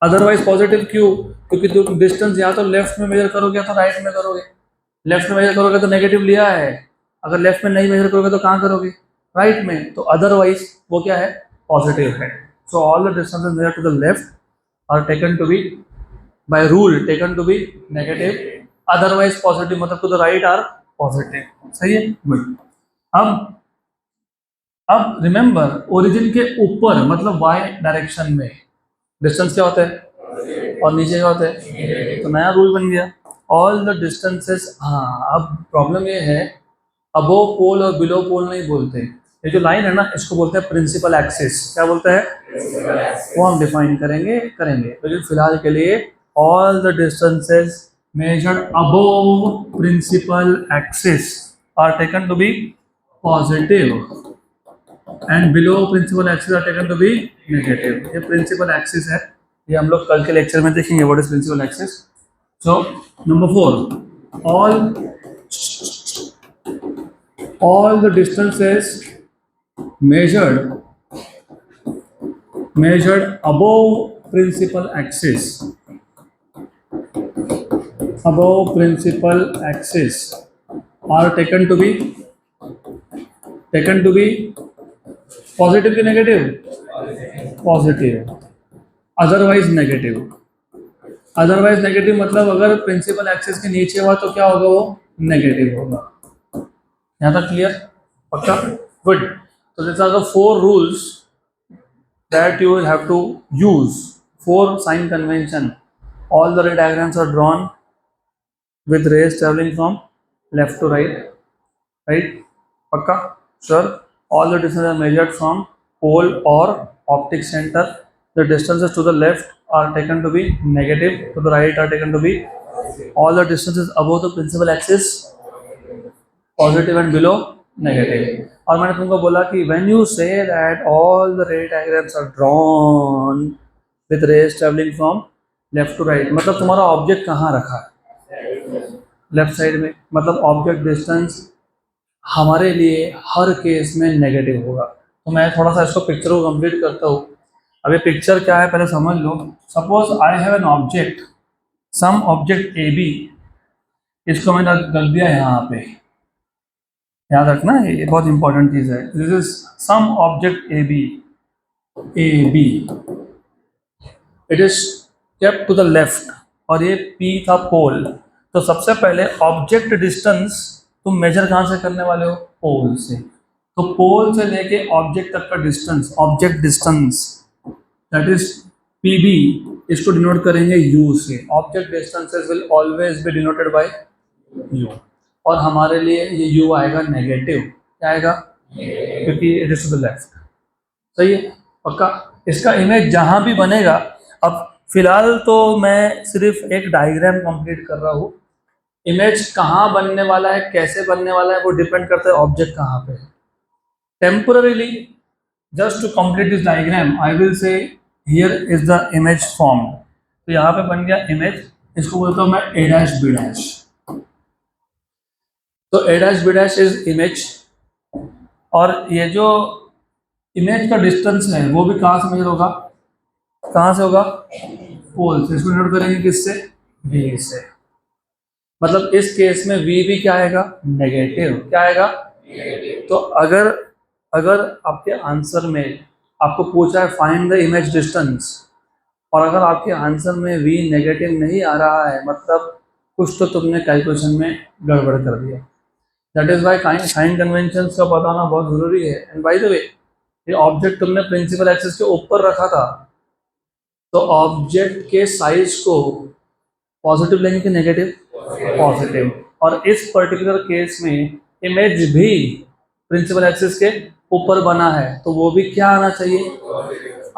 Otherwise positive क्यों? क्योंकि तुम distance या तो लेफ्ट में मेजर करोगे या तो राइट में करोगे। लेफ्ट में मेजर करोगे तो नेगेटिव लिया है, अगर लेफ्ट में नहीं मेजर करोगे तो कहाँ करोगे? राइट में। तो अदरवाइज वो क्या है? पॉजिटिव है। So all the distances measure to the left are taken to be by rule taken to be negative, otherwise positive, मतलब to the right are positive. सही है, गुड। अब रिमेंबर, ओरिजिन के ऊपर मतलब वाई डायरेक्शन में distance क्या होता है और नीचे क्या होता है? तो नया रूल बन गया। All the distances. हाँ, अब प्रॉब्लम ये है, अबोव पोल और बिलो पोल नहीं बोलते। ये जो लाइन है ना, इसको बोलते हैं प्रिंसिपल एक्सिस। क्या बोलते हैं? वो हम डिफाइन करेंगे। लेकिन फिलहाल के लिए all the distances measured above principal axis are taken to be positive and below principal axis are taken to be negative. ये principal axis है, ये हम लोग कल के लेक्चर में देखेंगे what is principal axis. So number 4, all the distances measured above principal axis are taken to be positive की negative? पॉजिटिव। अदरवाइज नेगेटिव मतलब अगर प्रिंसिपल एक्सिस के नीचे हुआ तो क्या होगा? वो नेगेटिव होगा। यहाँ तक क्लियर? पक्का? गुड। तो this are the 4 rules that you will have to use. 4 sign convention. All the ray diagrams are drawn with rays traveling from left to right. Right? Pakka? Sure. All the distances are measured from pole or optic center. The distances to the left are taken to be negative, to the right are taken to be. All the distances above the principal axis positive and below negative. और मैंने तुमको बोला कि when you say that all the ray diagrams are drawn with rays traveling from left to right, मतलब तुम्हारा object कहाँ रखा है? लेफ्ट साइड में। मतलब ऑब्जेक्ट डिस्टेंस हमारे लिए हर केस में नेगेटिव होगा। तो मैं थोड़ा सा इसको पिक्चर को कंप्लीट करता हूँ। अब ये पिक्चर क्या है पहले समझ लो। Suppose I have an object, some object A B, इसको मैंने कर दिया यहाँ पे, याद रखना ये बहुत इंपॉर्टेंट चीज़ है। This is some object A B, it is kept to the left, और ये पी था पोल। तो सबसे पहले ऑब्जेक्ट डिस्टेंस तुम मेजर कहाँ से करने वाले हो? पोल से। तो पोल से लेके ऑब्जेक्ट तक का distance, object distance that is P B, इसको डिनोट करेंगे यू से। Object distances will always be denoted by U, और हमारे लिए ये यू आएगा नेगेटिव। क्या आएगा? क्योंकि it is to the left. सही है? पक्का? इसका इमेज जहां भी बनेगा, अब फिलहाल तो मैं सिर्फ एक डायग्राम कंप्लीट कर रहा हूँ। इमेज कहाँ बनने वाला है, कैसे बनने वाला है, वो डिपेंड करता है ऑब्जेक्ट कहाँ पे है। Temporarily just to complete this diagram I will say here is the image form. तो यहाँ पे बन गया इमेज, इसको बोलता हूँ मैं ए डैश बी डैश। तो A dash B dash is image, और ये जो इमेज का डिस्टेंस है वो भी कहाँ से मेजर होगा? कहाँ से होगा? पोल से। इसको नोट करेंगे किससे? वी से। मतलब इस केस में वी भी क्या आएगा? नेगेटिव। क्या आएगा? तो अगर आपके आंसर में आपको पूछा है फाइंड द इमेज डिस्टेंस, और अगर आपके आंसर में वी नेगेटिव नहीं आ रहा है, मतलब कुछ तो तुमने कैलकुलेशन में गड़बड़ कर दिया। That is why sign convention का बताना बहुत जरूरी है। एंड बाय द वे, ये ऑब्जेक्ट तुमने प्रिंसिपल एक्सिस के ऊपर रखा था, तो ऑब्जेक्ट के साइज को पॉजिटिव लेंगे कि नेगेटिव? पॉजिटिव। और इस पर्टिकुलर केस में इमेज भी प्रिंसिपल एक्सिस के ऊपर बना है, तो वो भी क्या आना चाहिए?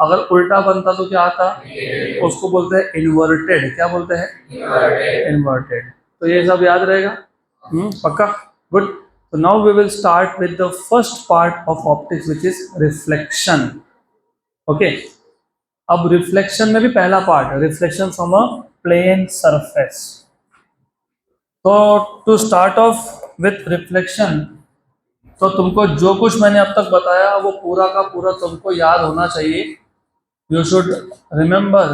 अगर उल्टा बनता तो क्या आता? उसको बोलते हैं इन्वर्टेड। क्या बोलते हैं? इन्वर्टेड। तो ये सब याद रहेगा। पक्का? Good. So now we will start with the first part of optics, which is reflection. Okay. अब रिफ्लेक्शन में भी पहला पार्ट है, reflection from a plane surface. तो to start off with reflection, तो तुमको जो कुछ मैंने अब तक बताया वो पूरा का पूरा तुमको याद होना चाहिए। You should remember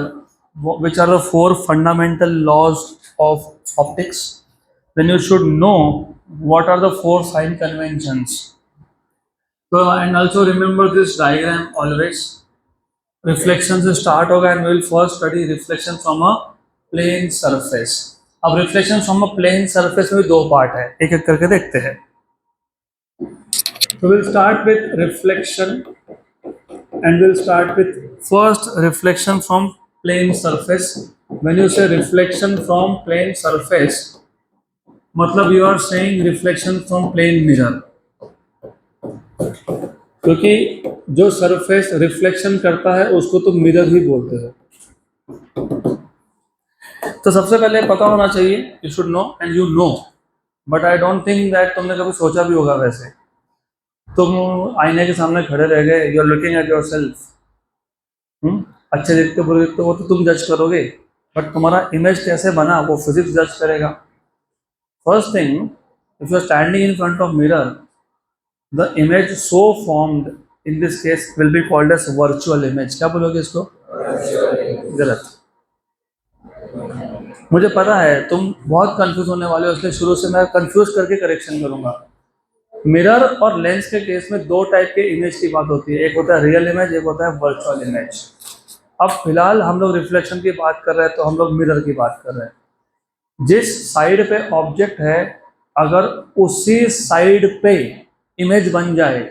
which are the 4 fundamental laws of optics. Then you should know what are the 4 sign conventions. So and also remember this diagram always. Reflection से स्टार्ट होगा and will first study reflection from a plane surface. अब reflection from a plane surface में भी 2 part है, एक एक करके देखते हैं। तो will start with reflection and will start with first reflection from plane surface when you say reflection from plane surface, मतलब you are saying reflection from plane mirror, क्योंकि जो सरफेस रिफ्लेक्शन करता है उसको तो मिरर ही बोलते हैं। तो सबसे पहले पता होना चाहिए, you should no and you know, but I don't think that तुमने कभी सोचा भी होगा। वैसे तुम आईने के सामने खड़े रह गए, you are looking at your self, अच्छे दिखते बुरे दिखते वो तो तुम जज करोगे, बट तुम्हारा इमेज कैसे बना वो फिजिक्स जज करेगा। First thing, if you are standing in front of mirror, the image so formed in this case will be called as virtual image. क्या बोलोगे इसको? गलत। मुझे पता है तुम बहुत कंफ्यूज होने वाले हो, इसलिए शुरू से मैं कंफ्यूज करके करेक्शन करूंगा। मिरर और लेंस के केस में दो टाइप के इमेज की बात होती है, एक होता है रियल इमेज, एक होता है वर्चुअल इमेज। अब फिलहाल हम लोग रिफ्लेक्शन की बात कर रहे हैं, तो हम लोग मिरर की बात कर रहे हैं। जिस साइड पे ऑब्जेक्ट है, अगर उसी साइड पे इमेज बन जाए,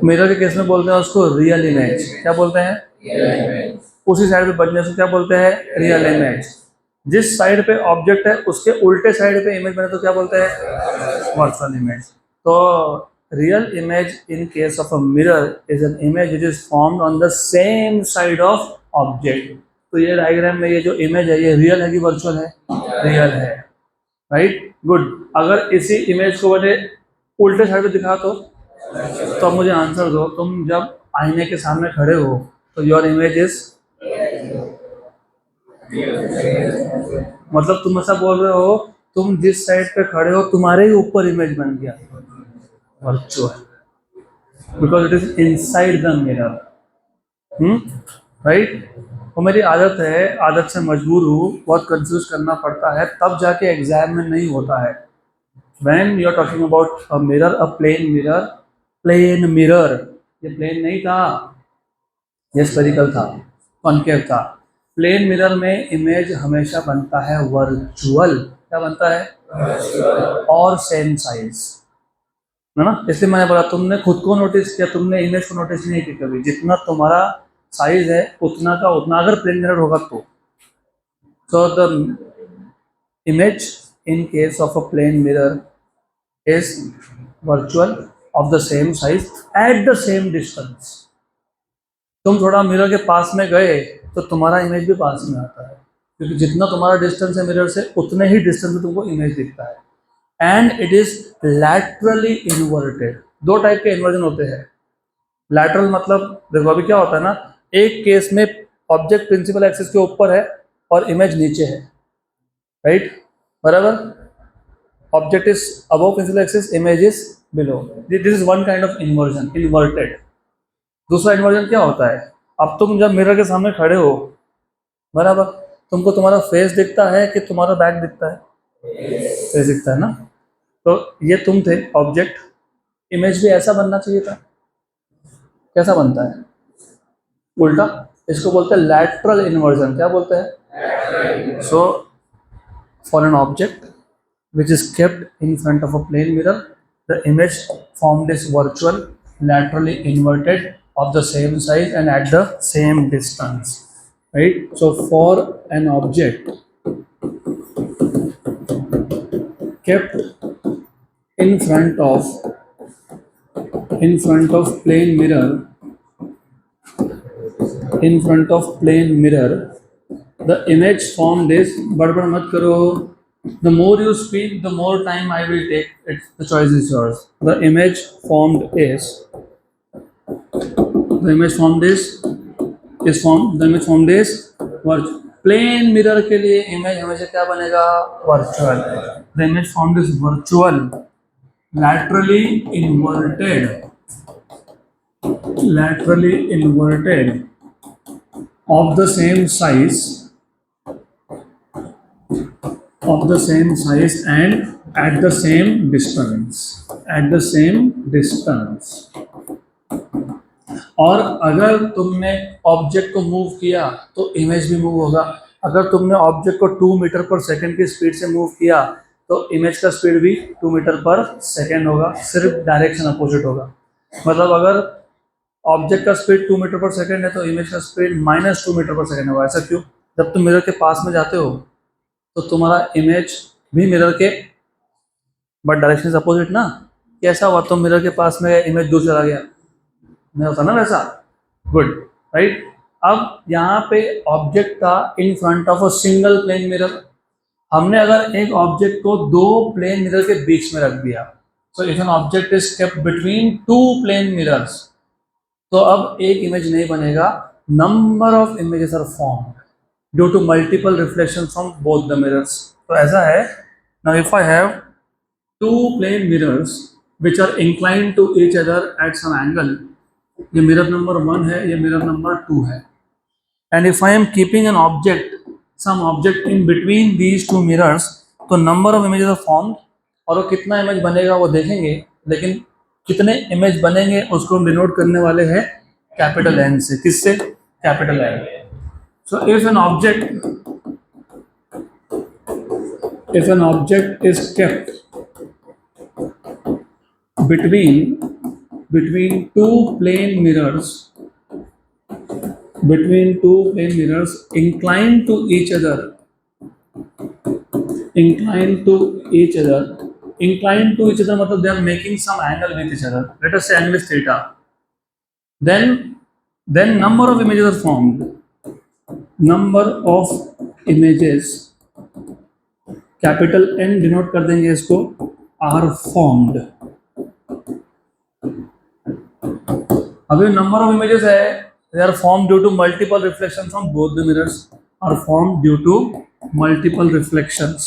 मिरर के केस में बोलते हैं उसको रियल इमेज। क्या बोलते हैं? उसी साइड पे बनने से क्या बोलते हैं? Real image. जिस साइड पे ऑब्जेक्ट है उसके उल्टे साइड पे इमेज बने तो क्या बोलते हैं? Virtual image. तो real image in case of a mirror is an image which is formed on the same side of object. तो ये डायग्राम में ये जो इमेज है ये रियल है कि वर्चुअल है? रियल है, राइट, गुड। अगर इसी इमेज को मैंने उल्टे साइड पे दिखा तो अब मुझे आंसर दो, तुम जब आईने के सामने खड़े हो तो योर इमेज इज, मतलब तुम ऐसा बोल रहे हो तुम जिस साइड पे खड़े हो तुम्हारे ही ऊपर इमेज बन गया, virtual, because it is inside the mirror, right. वो मेरी आदत है, आदत से मजबूर हूँ, बहुत कंफ्यूज करना पड़ता है, तब जाके एग्जाम में नहीं होता है। When you are talking about a mirror, a plain mirror, ये प्लेन नहीं था, ये स्फेरिकल था, कॉन्केव था। प्लेन मिरर में इमेज हमेशा बनता है वर्चुअल। क्या बनता है? और सेम साइज, है ना। इसलिए मैंने बोला तुमने खुद को नोटिस किया, तुमने इमेज को नोटिस नहीं किया कभी। जितना तुम्हारा साइज है उतना का उतना, अगर प्लेन मिरर होगा तो। So the image in case of a plane mirror is virtual of the same size at the same distance। तुम थोड़ा मिरर के पास में गए तो तुम्हारा इमेज भी पास में आता है, क्योंकि जितना तुम्हारा डिस्टेंस है मिरर से उतने ही डिस्टेंस में तुमको इमेज दिखता है। And it is laterally inverted. दो टाइप के इन्वर्जन होते हैं। लैटरल मतलब देखो अभी क्या होता है ना, एक केस में ऑब्जेक्ट प्रिंसिपल एक्सिस के ऊपर है और इमेज नीचे है, राइट, बराबर। Object is above principal axis, image is below. This is one kind of inversion, inverted। दूसरा इन्वर्जन क्या होता है? अब तुम जब मिरर के सामने खड़े हो, बराबर, तुमको तुम्हारा फेस दिखता है कि तुम्हारा बैक दिखता है? फेस दिखता है ना। तो ये तुम थे ऑब्जेक्ट, इमेज भी ऐसा बनना चाहिए था। कैसा बनता है? उल्टा। इसको बोलते हैं लैटरल इन्वर्जन। क्या बोलते हैं? So for an object which is kept in front of a plane mirror, the image formed is virtual, laterally inverted, of the same size and at the same distance, right? So for an object kept in front of plane mirror, in front of plane mirror, the image formed is, बड़बड़ मत करो, the more you speak the more time I will take, it's the choice is yours। the image formed is virtual। Plane mirror के लिए image हमेशा क्या बनेगा? Virtual. the image formed is virtual, laterally inverted of the same size and at the same distance। और अगर तुमने object को move किया तो इमेज भी मूव होगा। अगर तुमने ऑब्जेक्ट को 2 मीटर पर सेकंड की स्पीड से मूव किया तो इमेज का स्पीड भी 2 मीटर पर सेकंड होगा, सिर्फ डायरेक्शन अपोजिट होगा। मतलब अगर ऑब्जेक्ट का स्पीड 2 मीटर पर सेकंड है तो इमेज का स्पीड -2 मीटर पर सेकंड होगा। ऐसा क्यों? जब तुम मिरर के पास में जाते हो तो तुम्हारा इमेज भी मिरर के बट डायरेक्शन अपोजिट ना। कैसा हुआ, तुम मिरर के पास में इमेज दूर चला गया, नहीं होता ना वैसा। Good, right. अब यहाँ पे ऑब्जेक्ट था in front of a single plane mirror. हमने अगर एक ऑब्जेक्ट को दो प्लेन मिरर के बीच में रख दिया, so if an object is kept between two plane mirrors, तो अब एक इमेज नहीं बनेगा, number of images are formed due to multiple reflection from both the mirrors. तो ऐसा है, now if I have two plane mirrors which are incline to each other at some angle, ये mirror number 1 है, ये mirror number 2 है, and if I am keeping an object some object in between these two mirrors, तो number of images are formed, और वो कितना image बनेगा वो देखेंगे, लेकिन कितने इमेज बनेंगे उसको हम डिनोट करने वाले हैं कैपिटल एन से। किससे? Capital N. So if an object is kept between two plane mirrors inclined to each other, मतलब they are making some angle with each other, let us say angle is theta, then number of images are formed, capital N denote कर देंगे इसको, are formed। अभी number of images है, they are formed due to multiple reflections from both the mirrors, are formed due to multiple reflections.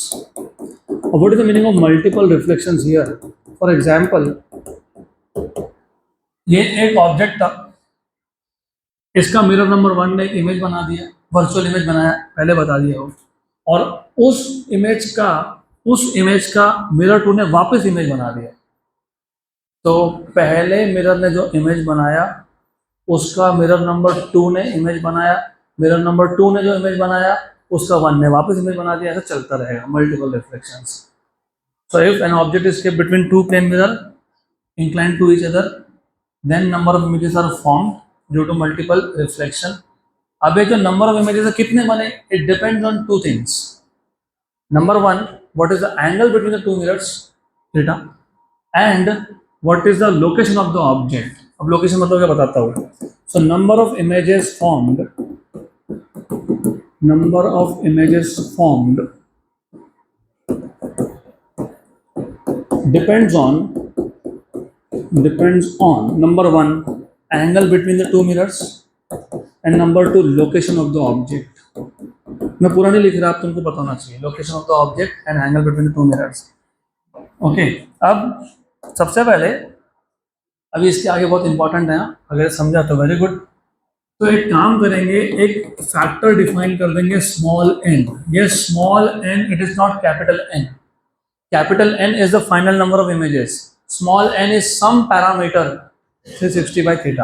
What is the meaning of multiple reflections here? For example, ये एक object था, इसका mirror number 1 ने image बना दिया, virtual image बनाया, पहले बता दिया हो, और उस इमेज का मिरर 2 ने वापस इमेज बना दिया। तो पहले मिरर ने जो इमेज बनाया उसका मिरर नंबर 2 ने इमेज बनाया, मिरर नंबर 2 ने जो इमेज बनाया उसका 1 ने वापस इमेज बना दिया, ऐसा चलता रहेगा, multiple reflections. So if an object is kept between two plane mirror inclined to each other, then number of images are formed due to multiple reflection. अब ये जो number of images है कितने बने, it depends on two things. Number 1, what is the angle between the two mirrors, theta, and what is the location of the object. अब location मतलब क्या बताता हूँ। So number of images formed depends on number 1, angle between the two mirrors, and number 2, location of the object. मैं पूरा नहीं लिख रहा, आप तुमको पता होना चाहिए, location of the object and angle between the two mirrors. Okay, अब सबसे पहले, अभी इसके आगे बहुत इंपॉर्टेंट है, अगर समझा तो वेरी गुड। तो एक काम करेंगे, एक फैक्टर डिफाइन कर देंगे स्मॉल एन। ये small N, it is not capital N. Capital N is the final number of images, small N is some parameter 360 by theta.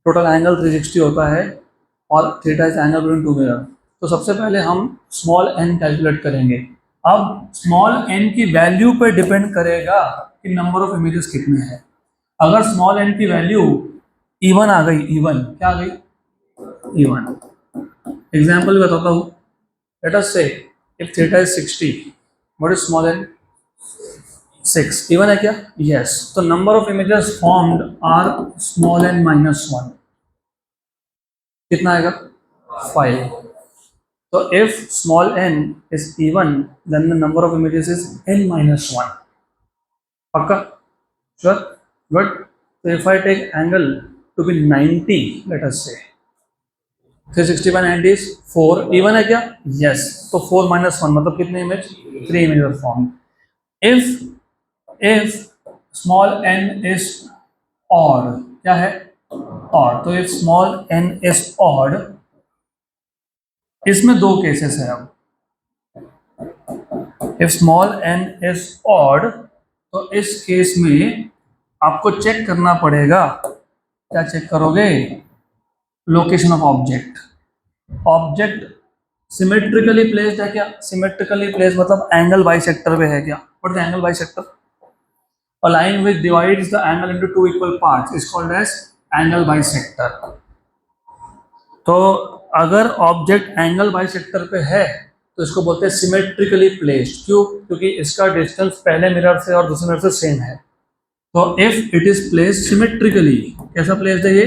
Total angle 360 होता है और theta is angle between two mirror. तो सबसे पहले हम small N calculate करेंगे। अब small N की वैल्यू पर डिपेंड करेगा कि नंबर ऑफ इमेजेस कितने हैं। अगर स्मॉल एन की वैल्यू इवन आ गई, इवन क्या आ गई, इवन। एग्जाम्पल बताता हूँ, let us say if theta is 60, what is small N, 6, even है क्या, यस। तो number of images formed are small N minus 1, कितना आएगा, 5। तो if small n is even, then the number of images is n minus 1. पक्का? Sure? Good. So if I take angle to be 90, let us say 360 by 90 is 4. Even है क्या? Yes. तो 4 minus 1 मतलब कितने image, 3 images are formed. If small n is odd, क्या है, odd, तो if small n is odd, इसमें दो केसेस है। अब if small N is odd, तो इस केस में आपको चेक करना पड़ेगा, क्या चेक करोगे, location of object. Object symmetrically placed है क्या, सिमेट्रिकली प्लेस्ड मतलब एंगल बाइसेक्टर पे है क्या, what is angle bisector, a line which divides the angle into two equal parts is called as angle bisector. तो अगर ऑब्जेक्ट एंगल बाइसेक्टर पे है तो इसको बोलते हैं सिमेट्रिकली प्लेस्ड। क्यों? क्योंकि इसका डिस्टेंस पहले मिरर से और दूसरे मिरर से सेम है। तो if it is placed symmetrically, कैसा प्लेस्ड है ये?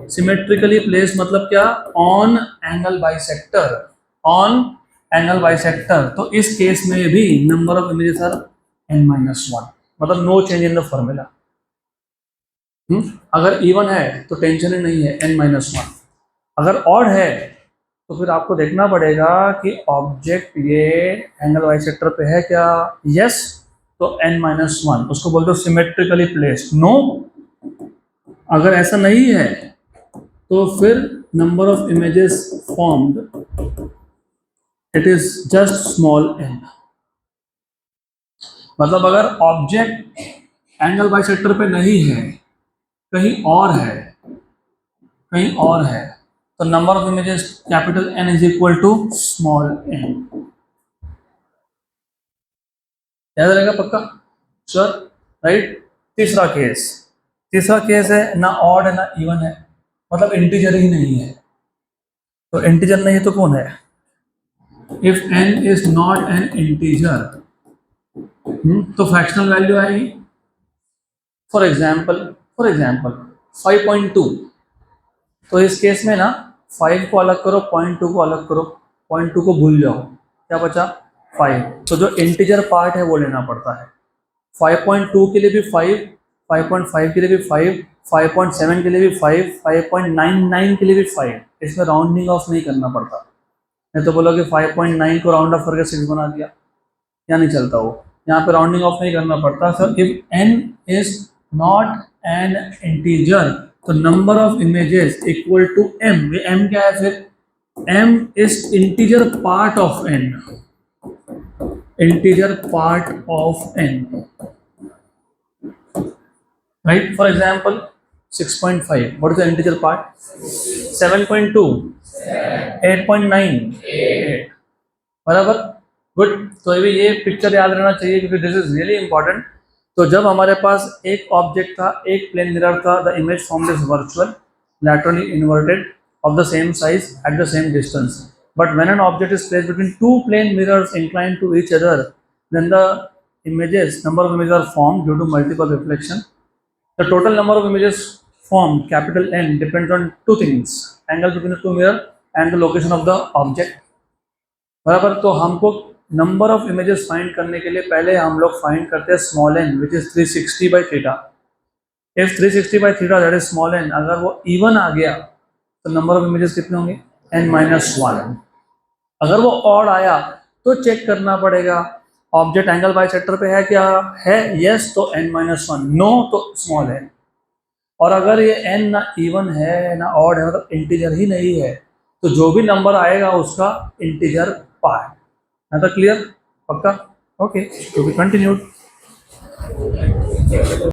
सिमेट्रिकली प्लेस्ड मतलब क्या? On angle bisector, on angle bisector. तो इस केस में भी number of images are n-1, मतलब no change in the formula. अगर इवन है तो टेंशन ही नहीं है, n-1। अगर ऑड है तो फिर आपको देखना पड़ेगा कि ऑब्जेक्ट ये एंगल बाइसेक्टर पे है क्या? यस, तो n-1, उसको बोलते हो सिमेट्रिकली प्लेस्ड। नो, अगर ऐसा नहीं है तो फिर number of images formed it is just small n। मतलब अगर ऑब्जेक्ट एंगल बाइसेक्टर पे नहीं है, कहीं और है, कहीं और है, तो number of images capital N is equal to small n। याद रहेगा पक्का? Sure, right. तीसरा केस है ना ऑड है ना इवन है, मतलब इंटीजर ही नहीं है। तो इंटीजर नहीं है तो कौन है? If n is not an integer तो फ्रैक्शनल वैल्यू आएगी। For example 5.2। तो इस केस में ना 5 को अलग करो, 0.2 को अलग करो, 0.2 को भूल जाओ, क्या बचा? 5। तो जो इंटीजर पार्ट है वो लेना पड़ता है। 5.2 के लिए भी 5, 5.5 के लिए भी 5, 5.7 के लिए भी 5, 5.99 के लिए भी 5। इसमें राउंडिंग ऑफ नहीं करना पड़ता। नहीं तो बोलोगे 5.9 को राउंड ऑफ करके 6 बना दिया, या नहीं चलता वो। यहाँ पे राउंडिंग ऑफ नहीं करना पड़ता। Sir if n is not an integer तो number of images equal to m। ये m क्या है फिर? m is integer part of n, integer part of n, right. For example 6.5, what is the integer part? 7.2, 8.9, 8, बराबर, good. तो ये picture याद रहना चाहिए क्योंकि दिस इज रियली इंपॉर्टेंट। तो जब हमारे पास एक ऑब्जेक्ट था, एक प्लेन मिरर था, the image formed is virtual laterally inverted of the same size at the same distance. But when an object is placed between two plane mirrors inclined to each other, then the number of images are formed due to multiple reflection. The total number of images formed, capital N, depends on two things: angle between the two mirror and the location of the object. बराबर। तो हमको number of images find करने के लिए पहले हम लोग find करते हैं small n, which is 360 by theta. If 360 by theta that is small n, अगर वो इवन आ गया तो नंबर ऑफ इमेजेस कितने होंगे? n-1। अगर वो ऑड आया तो चेक करना पड़ेगा ऑब्जेक्ट एंगल बाइसेक्टर पे है क्या? है, यस, तो n-1, नो तो स्मॉल n। और अगर ये n ना इवन है ना ऑड है, मतलब इंटीजर ही नहीं है, तो जो भी नंबर आएगा उसका इंटीजर पार्ट। है तो क्लियर? पक्का? Okay, to be continued.